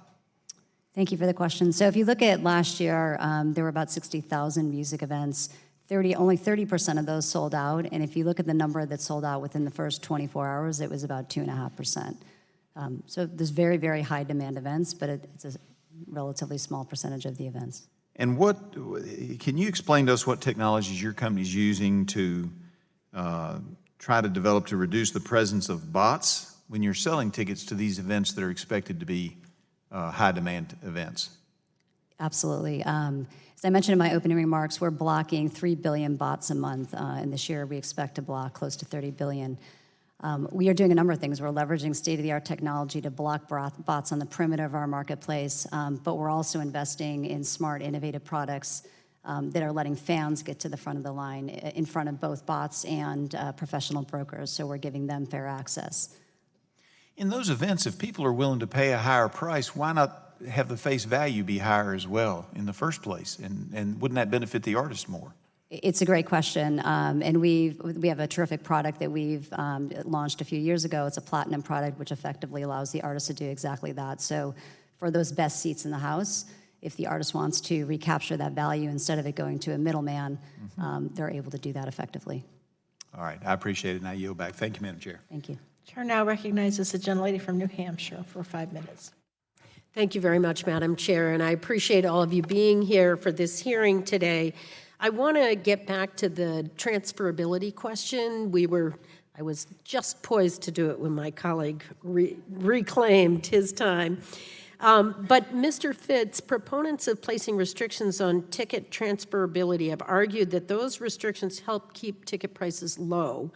Thank you for the question. So if you look at last year, there were about 60,000 music events. Only 30% of those sold out. And if you look at the number that sold out within the first 24 hours, it was about 2.5%. So there's very, very high demand events, but it's a relatively small percentage of the events. And can you explain to us what technologies your company's using to try to develop to reduce the presence of bots when you're selling tickets to these events that are expected to be high demand events? Absolutely. As I mentioned in my opening remarks, we're blocking 3 billion bots a month, and this year we expect to block close to 30 billion. We are doing a number of things. We're leveraging state-of-the-art technology to block bots on the perimeter of our marketplace, but we're also investing in smart, innovative products that are letting fans get to the front of the line in front of both bots and professional brokers, so we're giving them fair access. In those events, if people are willing to pay a higher price, why not have the face value be higher as well in the first place? And wouldn't that benefit the artist more? It's a great question, and we have a terrific product that we've launched a few years ago. It's a platinum product, which effectively allows the artist to do exactly that. So for those best seats in the house, if the artist wants to recapture that value instead of it going to a middleman, they're able to do that effectively. All right, I appreciate it, and I yield back. Thank you, Madam Chair. Thank you. Chair now recognizes the gentlelady from New Hampshire for 5 minutes. Thank you very much, Madam Chair, and I appreciate all of you being here for this hearing today. I want to get back to the transferability question. I was just poised to do it when my colleague reclaimed his time. But Mr. Fitz, proponents of placing restrictions on ticket transferability have argued that those restrictions help keep ticket prices low.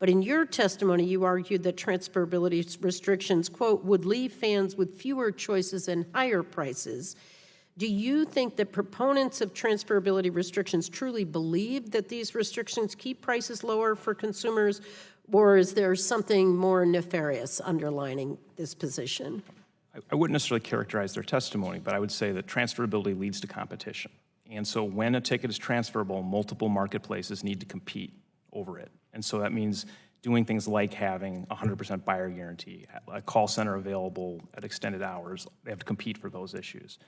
But in your testimony, you argued that transferability restrictions, quote, would leave fans with fewer choices and higher prices. Do you think that proponents of transferability restrictions truly believe that these restrictions keep prices lower for consumers, or is there something more nefarious underlining this position? I wouldn't necessarily characterize their testimony, but I would say that transferability leads to competition. And so when a ticket is transferable, multiple marketplaces need to compete over it. And so that means doing things like having 100% buyer guarantee, a call center available at extended hours. They have to compete for those issues.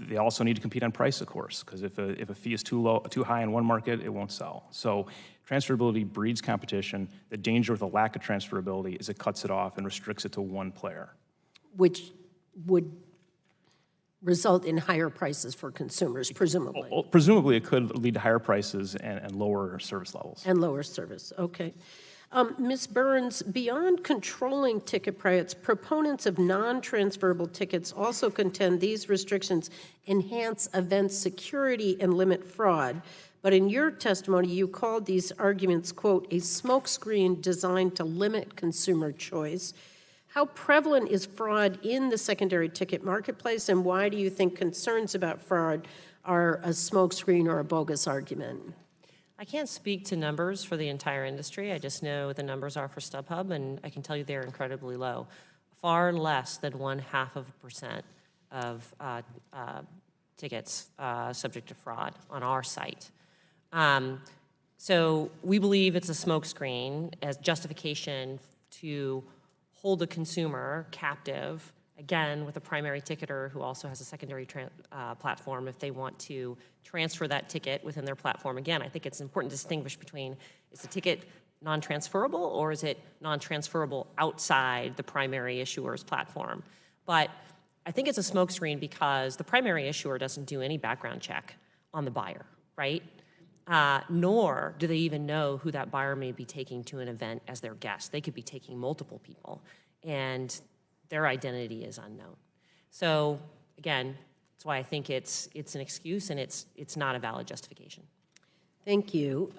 They also need to compete on price, of course, because if a fee is too high in one market, it won't sell. So transferability breeds competition. The danger with a lack of transferability is it cuts it off and restricts it to one player. Which would result in higher prices for consumers, presumably. Well, presumably, it could lead to higher prices and lower service levels. And lower service, okay. Ms. Burns, beyond controlling ticket prices, proponents of non-transferable tickets also contend these restrictions enhance event security and limit fraud. But in your testimony, you called these arguments, quote, a smokescreen designed to limit consumer choice. How prevalent is fraud in the secondary ticket marketplace, and why do you think concerns about fraud are a smokescreen or a bogus argument? I can't speak to numbers for the entire industry. I just know the numbers are for StubHub, and I can tell you they're incredibly low. Far less than 0.5% of tickets subject to fraud on our site. So we believe it's a smokescreen as justification to hold a consumer captive, again, with a primary ticketer who also has a secondary platform if they want to transfer that ticket within their platform. Again, I think it's important to distinguish between, is the ticket non-transferable or is it non-transferable outside the primary issuer's platform? But I think it's a smokescreen because the primary issuer doesn't do any background check on the buyer, right? Nor do they even know who that buyer may be taking to an event as their guest. They could be taking multiple people, and their identity is unknown. So again, that's why I think it's an excuse and it's not a valid justification. Thank you.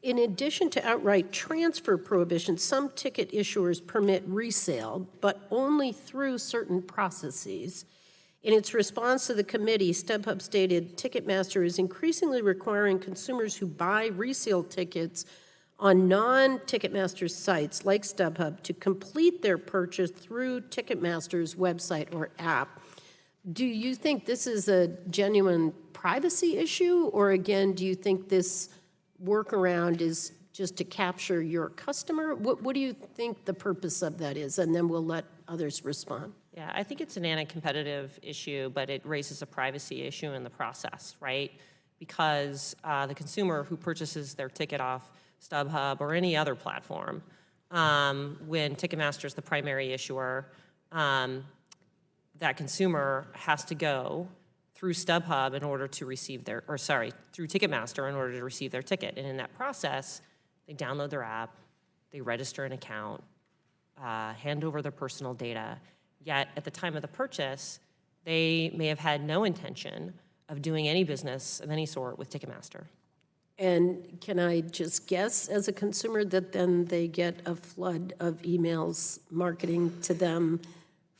In addition to outright transfer prohibition, some ticket issuers permit resale, but only through certain processes. In its response to the committee, StubHub stated Ticketmaster is increasingly requiring consumers who buy resale tickets on non-Ticketmaster sites like StubHub to complete their purchase through Ticketmaster's website or app. Do you think this is a genuine privacy issue, or again, do you think this workaround is just to capture your customer? What do you think the purpose of that is? And then we'll let others respond. Yeah, I think it's an anti-competitive issue, but it raises a privacy issue in the process, right? Because the consumer who purchases their ticket off StubHub or any other platform, when Ticketmaster is the primary issuer, that consumer has to go through StubHub in order to receive their, or sorry, through Ticketmaster in order to receive their ticket. And in that process, they download their app, they register an account, hand over their personal data. Yet at the time of the purchase, they may have had no intention of doing any business of any sort with Ticketmaster. And can I just guess as a consumer that then they get a flood of emails marketing to them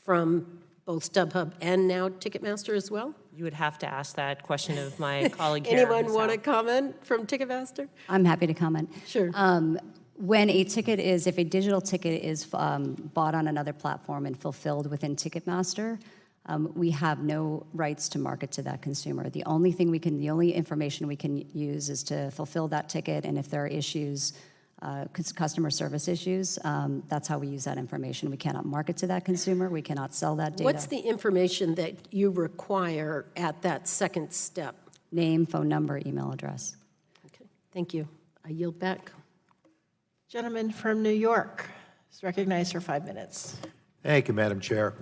from both StubHub and now Ticketmaster as well? You would have to ask that question of my colleague here. Anyone want to comment from Ticketmaster? I'm happy to comment. Sure. When a ticket is, if a digital ticket is bought on another platform and fulfilled within Ticketmaster, we have no rights to market to that consumer. The only information we can use is to fulfill that ticket, and if there are issues, customer service issues, that's how we use that information. We cannot market to that consumer. We cannot sell that data. What's the information that you require at that second step? Name, phone number, email address. Okay, thank you. I yield back. Gentleman from New York is recognized for 5 minutes. Thank you, Madam Chair.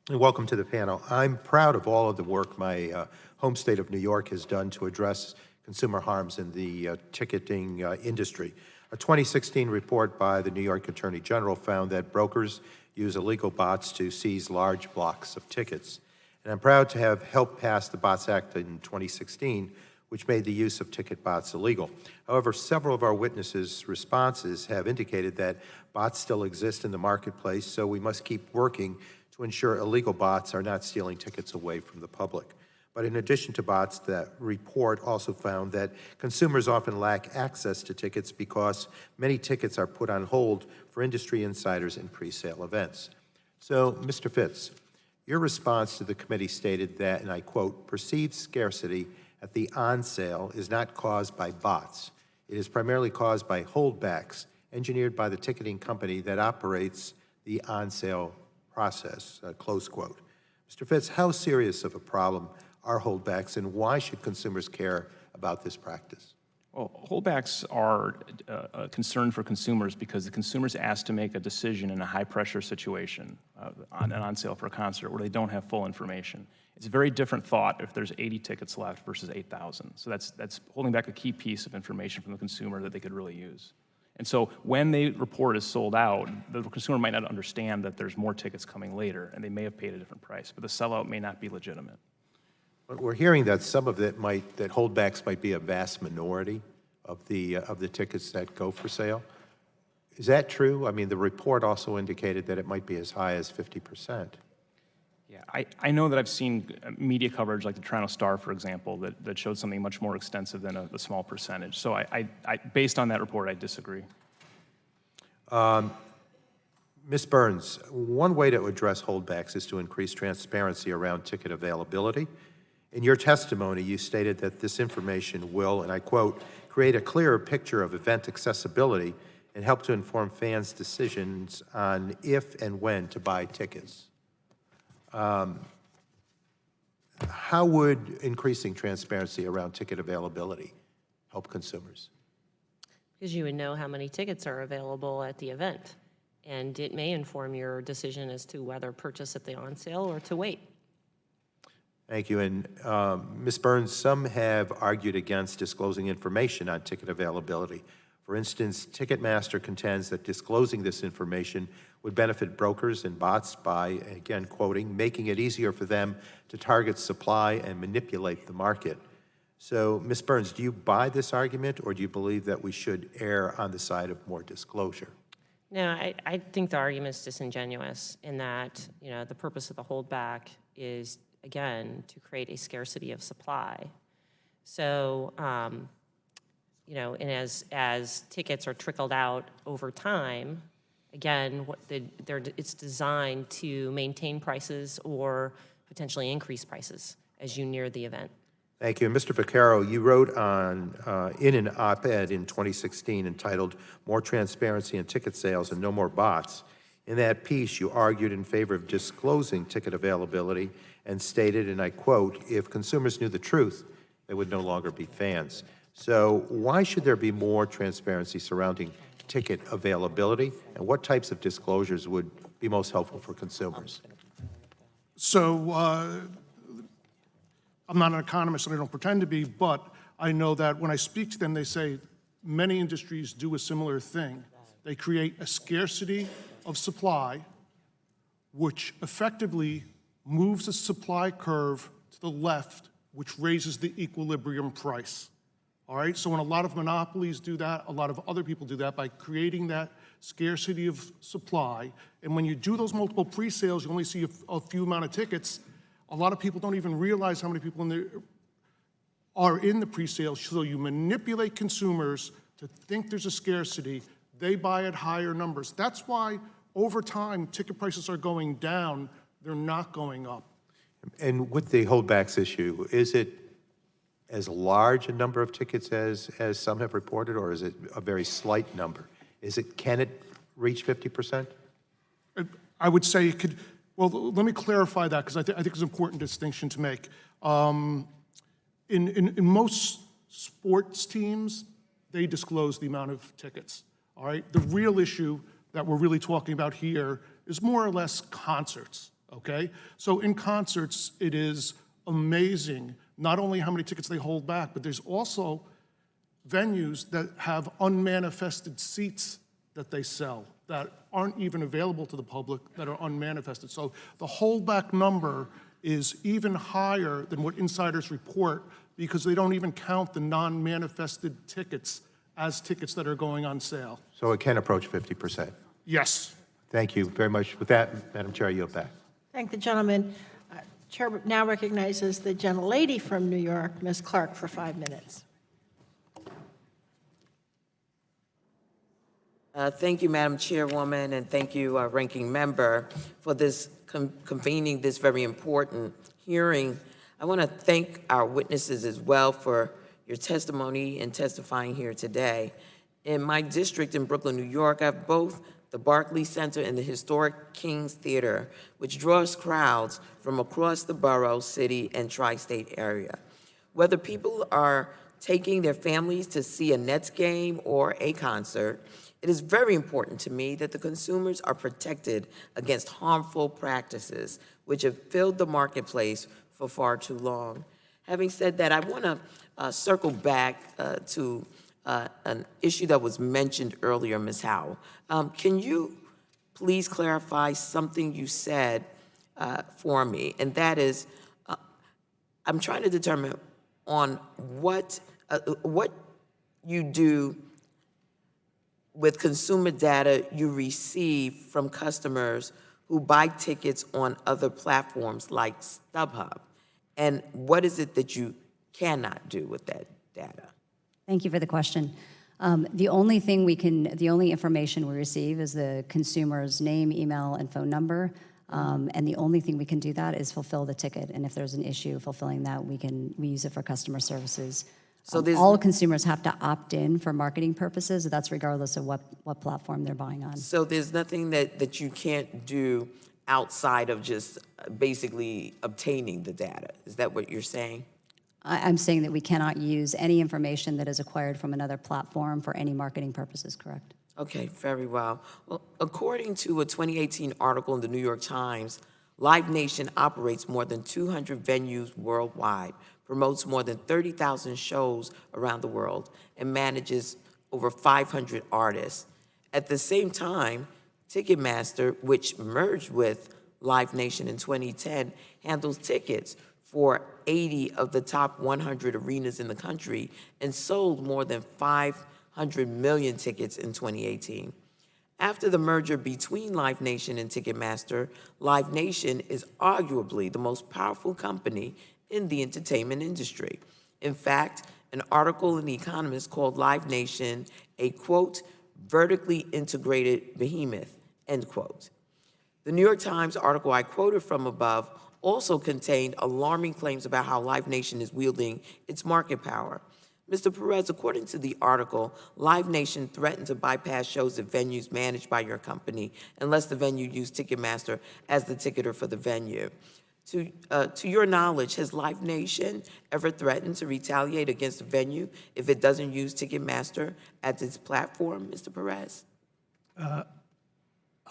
And welcome to the panel. I'm proud of all of the work my home state of New York has done to address consumer harms in the ticketing industry. A 2016 report by the New York Attorney General found that brokers use illegal bots to seize large blocks of tickets. And I'm proud to have helped pass the Bots Act in 2016, which made the use of ticket bots illegal. However, several of our witnesses' responses have indicated that bots still exist in the marketplace, so we must keep working to ensure illegal bots are not stealing tickets away from the public. But in addition to bots, that report also found that consumers often lack access to tickets because many tickets are put on hold for industry insiders in pre-sale events. So, Mr. Fitz, your response to the committee stated that, and I quote, perceived scarcity at the on-sale is not caused by bots. It is primarily caused by holdbacks engineered by the ticketing company that operates the on-sale process, close quote. Mr. Fitz, how serious of a problem are holdbacks, and why should consumers care about this practice? Well, holdbacks are a concern for consumers because the consumer's asked to make a decision in a high-pressure situation on an on-sale for a concert where they don't have full information. It's a very different thought if there's 80 tickets left versus 8,000. So that's holding back a key piece of information from the consumer that they could really use. And so when the report is sold out, the consumer might not understand that there's more tickets coming later, and they may have paid a different price, but the sellout may not be legitimate. But we're hearing that some of it that holdbacks might be a vast minority of the tickets that go for sale. Is that true? I mean, the report also indicated that it might be as high as 50%. Yeah, I know that I've seen media coverage like the Toronto Star, for example, that showed something much more extensive than a small percentage. So I based on that report, I disagree. Ms. Burns, one way to address holdbacks is to increase transparency around ticket availability. In your testimony, you stated that this information will, and I quote, create a clearer picture of event accessibility and help to inform fans' decisions on if and when to buy tickets. How would increasing transparency around ticket availability help consumers? Because you would know how many tickets are available at the event, and it may inform your decision as to whether purchase at the on sale or to wait. Thank you. And Ms. Burns, some have argued against disclosing information on ticket availability. For instance, Ticketmaster contends that disclosing this information would benefit brokers and bots by, again, quoting, making it easier for them to target supply and manipulate the market. So, Ms. Burns, do you buy this argument, or do you believe that we should err on the side of more disclosure? No, I think the argument's disingenuous in that, the purpose of the holdback is, again, to create a scarcity of supply. So, and as tickets are trickled out over time, again, it's designed to maintain prices or potentially increase prices as you near the event. Thank you. And Mr. Vaccaro, you wrote in an op-ed in 2016 entitled More Transparency in Ticket Sales and No More Bots. In that piece, you argued in favor of disclosing ticket availability and stated, and I quote, if consumers knew the truth, they would no longer be fans. So why should there be more transparency surrounding ticket availability, and what types of disclosures would be most helpful for consumers? So I'm not an economist and I don't pretend to be, but I know that when I speak to them, they say many industries do a similar thing. They create a scarcity of supply, which effectively moves the supply curve to the left, which raises the equilibrium price. All right, so when a lot of monopolies do that, a lot of other people do that by creating that scarcity of supply. And when you do those multiple pre-sales, you only see a few amount of tickets. A lot of people don't even realize how many people are in the pre-sales. So you manipulate consumers to think there's a scarcity. They buy at higher numbers. That's why over time, ticket prices are going down. They're not going up. And with the holdbacks issue, is it as large a number of tickets as some have reported, or is it a very slight number? Can it reach 50%? I would say it could. Well, let me clarify that, because I think it's an important distinction to make. In most sports teams, they disclose the amount of tickets, all right? The real issue that we're really talking about here is more or less concerts, okay? So in concerts, it is amazing not only how many tickets they hold back, but there's also venues that have unmanifested seats that they sell that aren't even available to the public, that are unmanifested. So the holdback number is even higher than what insiders report, because they don't even count the non-manifested tickets as tickets that are going on sale. So it can approach 50%. Yes. Thank you very much. With that, Madam Chair, I yield back. Thank the gentleman. Chair now recognizes the gentlelady from New York, Ms. Clark, for 5 minutes. Thank you, Madam Chairwoman, and thank you, Ranking Member, for this convening this very important hearing. I want to thank our witnesses as well for your testimony and testifying here today. In my district in Brooklyn, New York, I have both the Barclays Center and the historic King's Theater, which draws crowds from across the borough, city, and tri-state area. Whether people are taking their families to see a Nets game or a concert, it is very important to me that the consumers are protected against harmful practices which have filled the marketplace for far too long. Having said that, I want to circle back to an issue that was mentioned earlier, Ms. Howe. Can you please clarify something you said for me? And that is, I'm trying to determine on what you do with consumer data you receive from customers who buy tickets on other platforms like StubHub, and what is it that you cannot do with that data? Thank you for the question. The only information we receive is the consumer's name, email, and phone number. And the only thing we can do that is fulfill the ticket. And if there's an issue fulfilling that, we use it for customer services. So all consumers have to opt in for marketing purposes. That's regardless of what platform they're buying on. So there's nothing that you can't do outside of just basically obtaining the data. Is that what you're saying? I'm saying that we cannot use any information that is acquired from another platform for any marketing purposes, correct? Okay, very well. Well, according to a 2018 article in the New York Times, Live Nation operates more than 200 venues worldwide, promotes more than 30,000 shows around the world, and manages over 500 artists. At the same time, Ticketmaster, which merged with Live Nation in 2010, handles tickets for 80 of the top 100 arenas in the country and sold more than 500 million tickets in 2018. After the merger between Live Nation and Ticketmaster, Live Nation is arguably the most powerful company in the entertainment industry. In fact, an article in The Economist called Live Nation a, quote, vertically integrated behemoth, end quote. The New York Times article I quoted from above also contained alarming claims about how Live Nation is wielding its market power. Mr. Perez, according to the article, Live Nation threatened to bypass shows at venues managed by your company unless the venue used Ticketmaster as the ticketer for the venue. To your knowledge, has Live Nation ever threatened to retaliate against a venue if it doesn't use Ticketmaster as its platform, Mr. Perez? I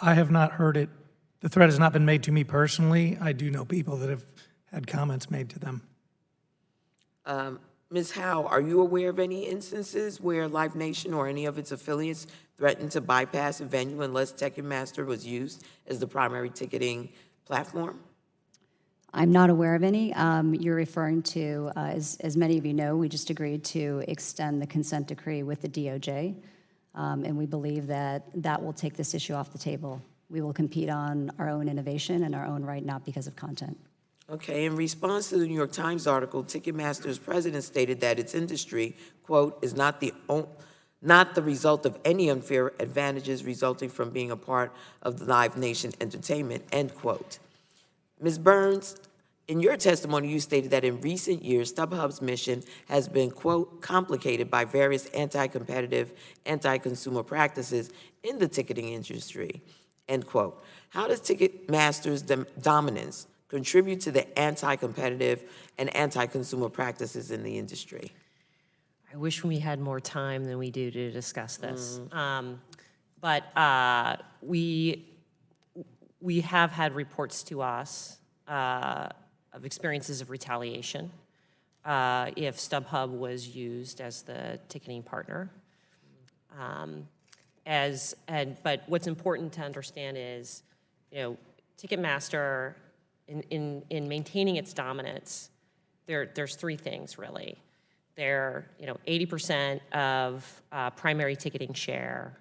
have not heard it. The threat has not been made to me personally. I do know people that have had comments made to them. Ms. Howe, are you aware of any instances where Live Nation or any of its affiliates threatened to bypass a venue unless Ticketmaster was used as the primary ticketing platform? I'm not aware of any. You're referring to, as many of you know, we just agreed to extend the consent decree with the DOJ, and we believe that that will take this issue off the table. We will compete on our own innovation and our own right, not because of content. Okay, in response to the New York Times article, Ticketmaster's president stated that its industry, quote, is not the result of any unfair advantages resulting from being a part of the Live Nation entertainment, end quote. Ms. Burns, in your testimony, you stated that in recent years, StubHub's mission has been, quote, complicated by various anti-competitive, anti-consumer practices in the ticketing industry, end quote. How does Ticketmaster's dominance contribute to the anti-competitive and anti-consumer practices in the industry? I wish we had more time than we do to discuss this. But we have had reports to us of experiences of retaliation if StubHub was used as the ticketing partner. But what's important to understand is, Ticketmaster, in maintaining its dominance, there's three things really. They're 80% of primary ticketing share.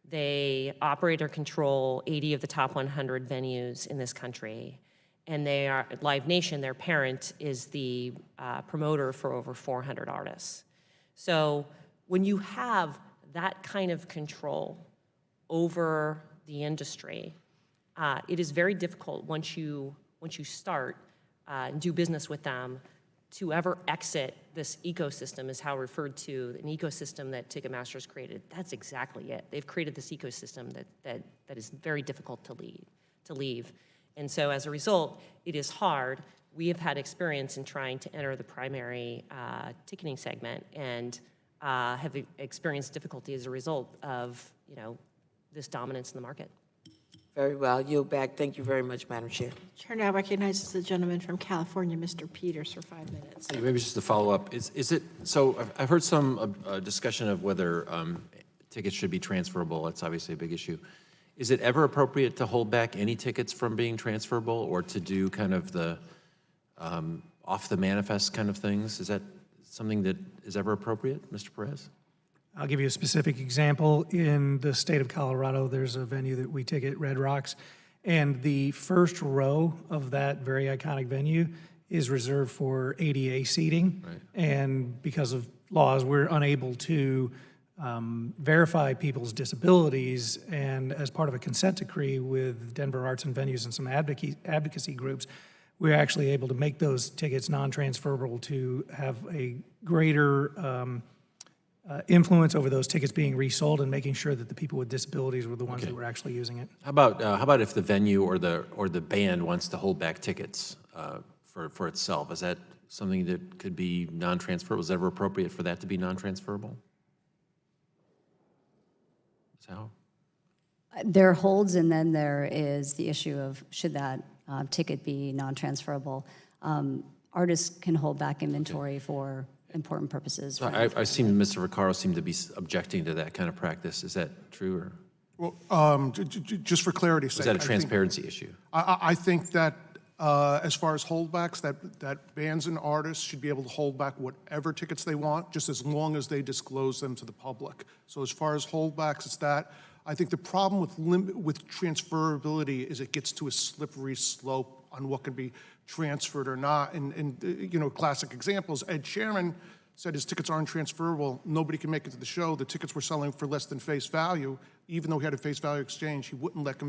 They operate or control 80 of the top 100 venues in this country. And they are, Live Nation, their parent, is the promoter for over 400 artists. So when you have that kind of control over the industry, it is very difficult once you start and do business with them to ever exit this ecosystem, is how referred to, an ecosystem that Ticketmaster's created. That's exactly it. They've created this ecosystem that is very difficult to leave. And so as a result, it is hard. We have had experience in trying to enter the primary ticketing segment and have experienced difficulty as a result of, this dominance in the market. Very well. Yield back. Thank you very much, Madam Chair. Chair now recognizes the gentleman from California, Mr. Peters, for 5 minutes. Maybe just to follow up, is it, so I've heard some discussion of whether tickets should be transferable. That's obviously a big issue. Is it ever appropriate to hold back any tickets from being transferable or to do kind of the off the manifest kind of things? Is that something that is ever appropriate, Mr. Perez? I'll give you a specific example. In the state of Colorado, there's a venue that we ticket, Red Rocks, and the first row of that very iconic venue is reserved for ADA seating. Right. And because of laws, we're unable to verify people's disabilities. And as part of a consent decree with Denver Arts and Venues and some advocacy groups, we're actually able to make those tickets non-transferable to have a greater influence over those tickets being resold and making sure that the people with disabilities were the ones that were actually using it. How about if the venue or the band wants to hold back tickets for itself? Is that something that could be non-transferable? Is it ever appropriate for that to be non-transferable? So, There are holds, and then there is the issue of should that ticket be non-transferable. Artists can hold back inventory for important purposes. so I seem Mr. Vaccaro seemed to be objecting to that kind of practice. Is that true, or Well, just for clarity's sake. is that a I think- transparency issue? I think that as far as holdbacks, that bands and artists should be able to hold back whatever tickets they want, just as long as they disclose them to the public. So as far as holdbacks, it's that. I think the problem with transferability is it gets to a slippery slope on what can be transferred or not. And classic examples, Ed Sheeran said his tickets aren't transferable. Nobody can make it to the show. The tickets were selling for less than face value. Even though he had a face value exchange, he wouldn't let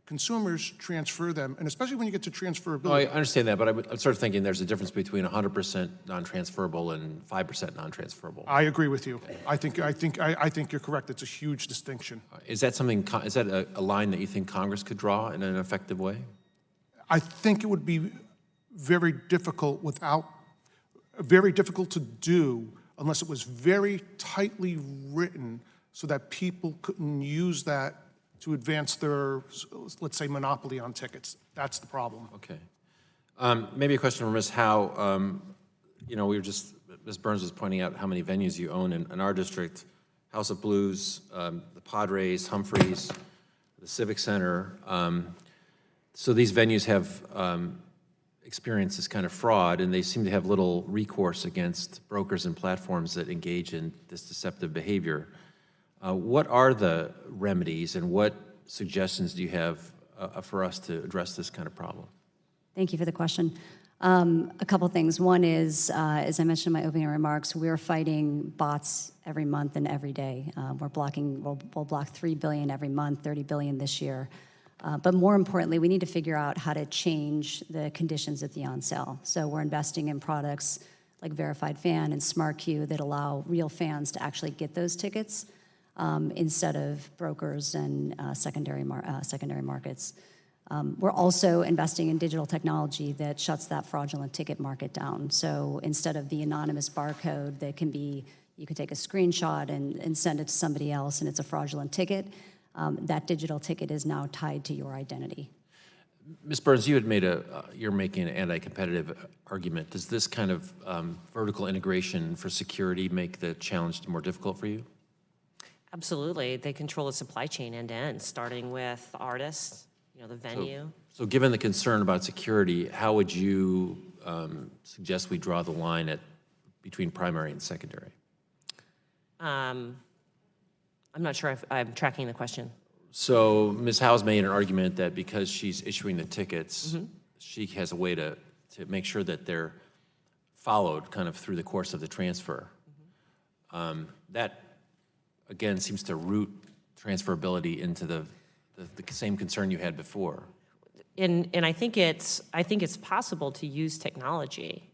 consumers transfer them. And especially when you get to transferability. No, I understand that, but I'm sort of thinking there's a difference between 100% non-transferable and 5% non-transferable. I agree with you. I think you're correct. It's a huge distinction. Is that something? Is that a line that you think Congress could draw in an effective way? I think it would be very difficult to do unless it was very tightly written so that people couldn't use that to advance their, let's say, monopoly on tickets. That's the problem. Okay. Maybe a question for Ms. Howe. Ms. Burns was pointing out how many venues you own in our district: House of Blues, the Padres, Humphreys, the Civic Center. So these venues have experienced this kind of fraud, and they seem to have little recourse against brokers and platforms that engage in this deceptive behavior. What are the remedies, and what suggestions do you have for us to address this kind of problem? Thank you for the question. A couple things. One is, as I mentioned in my opening remarks, we're fighting bots every month and every day. We'll block 3 billion every month, 30 billion this year. But more importantly, we need to figure out how to change the conditions at the on-sale. So we're investing in products like Verified Fan and Smart Queue that allow real fans to actually get those tickets instead of brokers and secondary markets. We're also investing in digital technology that shuts that fraudulent ticket market down. So instead of the anonymous barcode that can be, you could take a screenshot and send it to somebody else and it's a fraudulent ticket, that digital ticket is now tied to your identity. Ms. Burns, you had you're making an anti-competitive argument. Does this kind of vertical integration for security make the challenge more difficult for you? Absolutely. They control the supply chain end to end, starting with the artists, the venue. So given the concern about security, how would you suggest we draw the line between primary and secondary? I'm not sure if I'm tracking the question. So Ms. Howe's made an argument that because she's issuing the tickets, she has a way to make sure that they're followed kind of through the course of the transfer. That, again, seems to root transferability into the same concern you had before. And I think it's possible to use technology.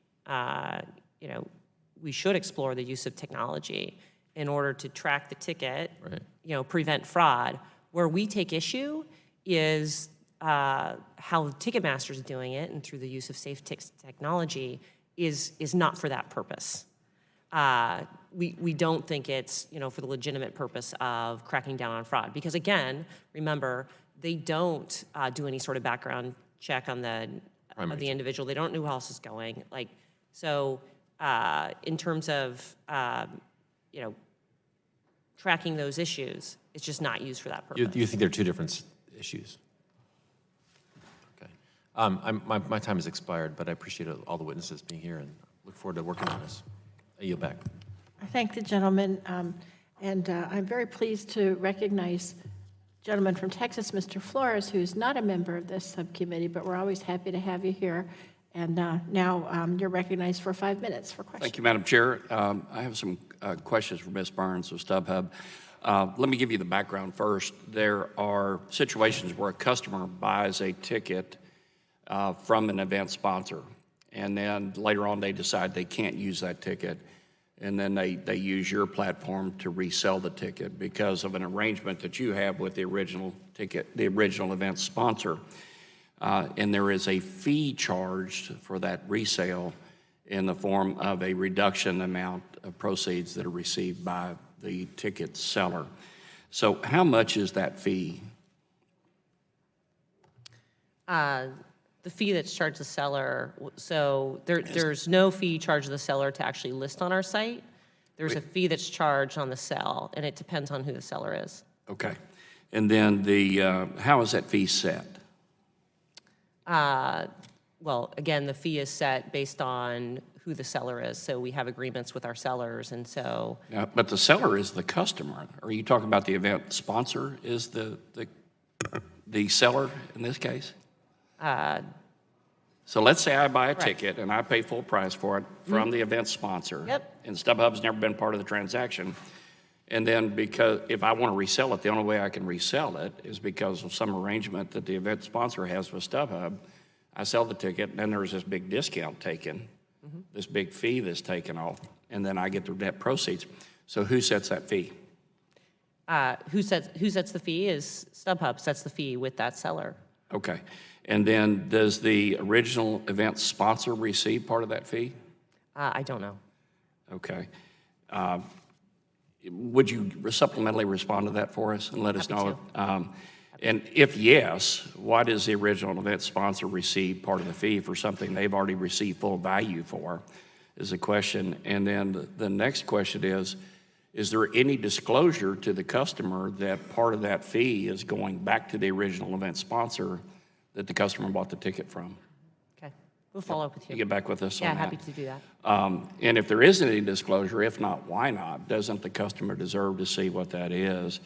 We should explore the use of technology in order to track the ticket, right. Prevent fraud. Where we take issue is how Ticketmaster's doing it, and through the use of safe technology, is not for that purpose. We don't think it's for the legitimate purpose of cracking down on fraud, because again, remember, they don't do any sort of background check on the individual. They don't know who else is going. So in terms of tracking those issues, it's just not used for that purpose. You think they're two different issues? Okay. My time has expired, but I appreciate all the witnesses being here and look forward to working on this. I yield back. I thank the gentleman, and I'm very pleased to recognize gentleman from Texas, Mr. Flores, who's not a member of this subcommittee, but we're always happy to have you here. And now you're recognized for 5 minutes for questions. Thank you, Madam Chair. I have some questions for Ms. Burns of StubHub. Let me give you the background first. There are situations where a customer buys a ticket from an event sponsor, and then later on they decide they can't use that ticket, and then they use your platform to resell the ticket because of an arrangement that you have with the original ticket, the original event sponsor. And there is a fee charged for that resale in the form of a reduction amount of proceeds that are received by the ticket seller. So how much is that fee? The fee that's charged the seller, so there's no fee charged the seller to actually list on our site. There's a fee that's charged on the sell, and it depends on who the seller is. Okay. And then how is that fee set? Well, again, the fee is set based on who the seller is. So we have agreements with our sellers, and so. Yeah, but the seller is the customer. Are you talking about the event sponsor is the seller in this case? So let's say I buy a ticket and I pay full price for it from the event sponsor. Yep. And StubHub's never been part of the transaction. And then because if I want to resell it, the only way I can resell it is because of some arrangement that the event sponsor has with StubHub. I sell the ticket, and then there's this big discount taken, this big fee that's taken off, and then I get the net proceeds. So who sets that fee? Who sets the fee is StubHub sets the fee with that seller. Okay. And then does the original event sponsor receive part of that fee? I don't know. Okay. Would you supplementally respond to that for us and let us know? And if yes, why does the original event sponsor receive part of the fee for something they've already received full value for, is the question. And then the next question is there any disclosure to the customer that part of that fee is going back to the original event sponsor that the customer bought the ticket from? Okay. We'll follow up with you. You get back with us on that? Yeah, happy to do that. And if there isn't any disclosure, if not, why not? Doesn't the customer deserve to see what that is?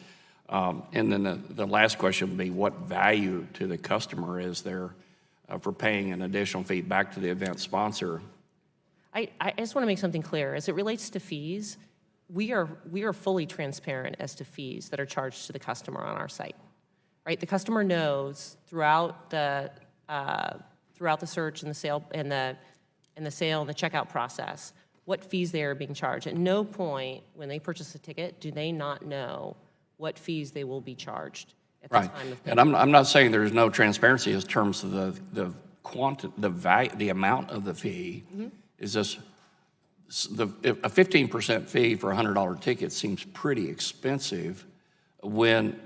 And then the last question would be, what value to the customer is there for paying an additional fee back to the event sponsor? I just want to make something clear. As it relates to fees, we are fully transparent as to fees that are charged to the customer on our site, right? The customer knows throughout the search and the sale and the sale and the checkout process what fees they are being charged. At no point when they purchase a ticket do they not know what fees they will be charged at the time of payment. And I'm not saying there's no transparency in terms of the amount of the fee. Is this a 15% fee for a $100 ticket seems pretty expensive when,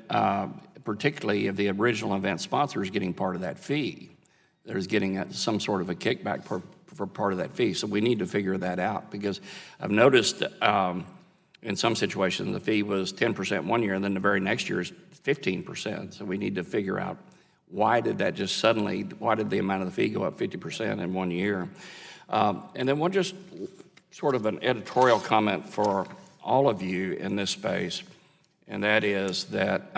particularly if the original event sponsor is getting part of that fee. There's getting some sort of a kickback for part of that fee. So we need to figure that out, because I've noticed in some situations the fee was 10% one year, and then the very next year is 15%. So we need to figure out why did the amount of the fee go up 50% in 1 year? And then one just sort of an editorial comment for all of you in this space, and that is that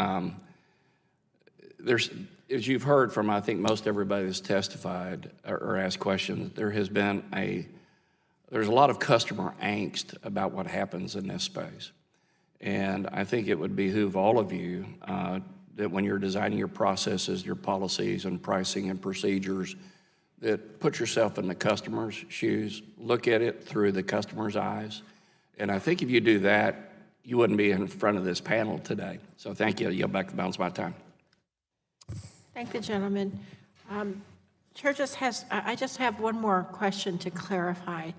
there's, as you've heard from, I think, most everybody that's testified or asked questions, there's a lot of customer angst about what happens in this space. And I think it would behoove all of you that when you're designing your processes, your policies and pricing and procedures, that put yourself in the customer's shoes, look at it through the customer's eyes. And I think if you do that, you wouldn't be in front of this panel today. So thank you. I'll yield back the balance of my time. Thank the gentleman. Chair I just have one more question to clarify.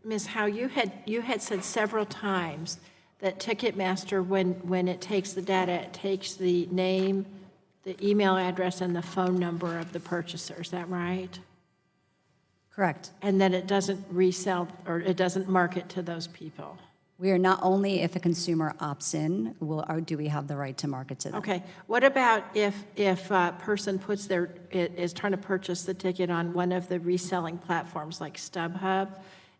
Ms. Howe, you had said several times that Ticketmaster, when it takes the data, it takes the name, the email address, and the phone number of the purchaser. Is that right? Correct. And then it doesn't resell, or it doesn't market to those people? We are not only if a consumer opts in, or do we have the right to market to them. Okay. What about if a person is trying to purchase the ticket on one of the reselling platforms like StubHub?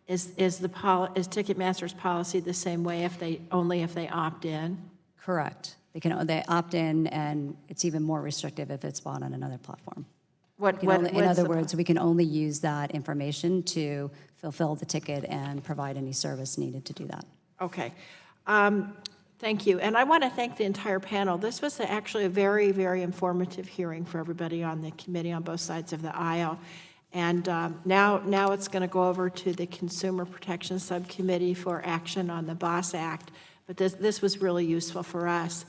Is Ticketmaster's policy the same way if they opt in? Correct. They opt in, and it's even more restrictive if it's bought on another platform. In other words, we can only use that information to fulfill the ticket and provide any service needed to do that. Okay. Thank you. And I want to thank the entire panel. This was actually a very, very informative hearing for everybody on the committee on both sides of the aisle. And now it's going to go over to the Consumer Protection Subcommittee for action on the BOSS Act. But this was really useful for us.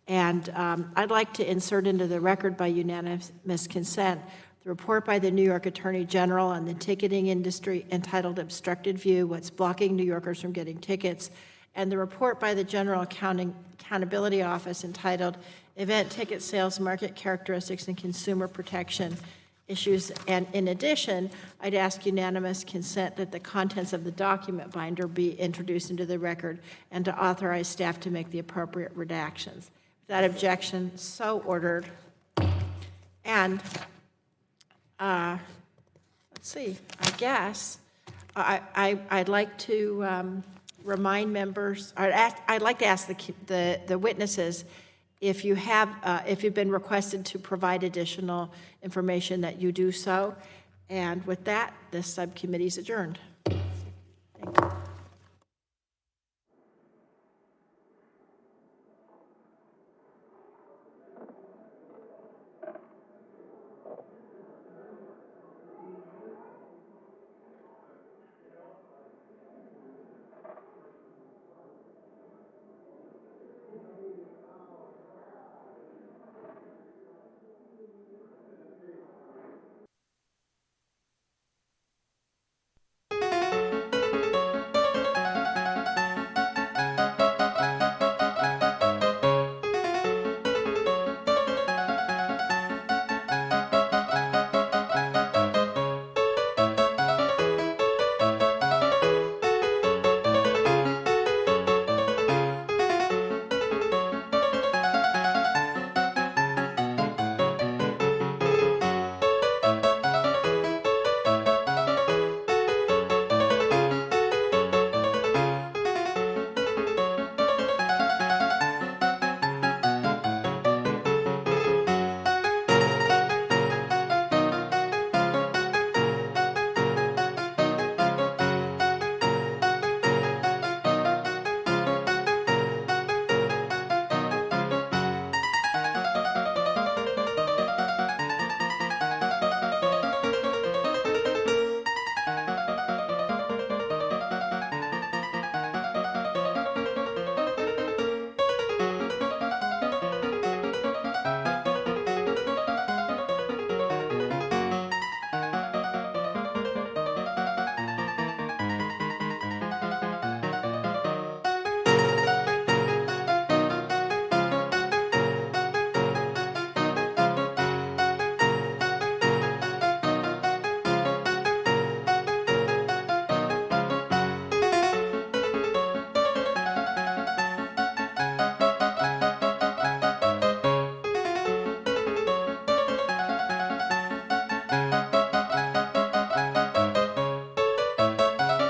And I'd like to insert into the record by unanimous consent the report by the New York Attorney General on the ticketing industry entitled Obstructed View, What's Blocking New Yorkers from Getting Tickets, and the report by the General Accountability Office entitled Event Ticket Sales, Market Characteristics, and Consumer Protection Issues. And in addition, I'd ask unanimous consent that the contents of the document binder be introduced into the record and to authorize staff to make the appropriate redactions. Without objection, so ordered. And let's see, I guess I'd like to remind members, I'd like to ask the witnesses if you've been requested to provide additional information that you do so. And with that, this subcommittee is adjourned.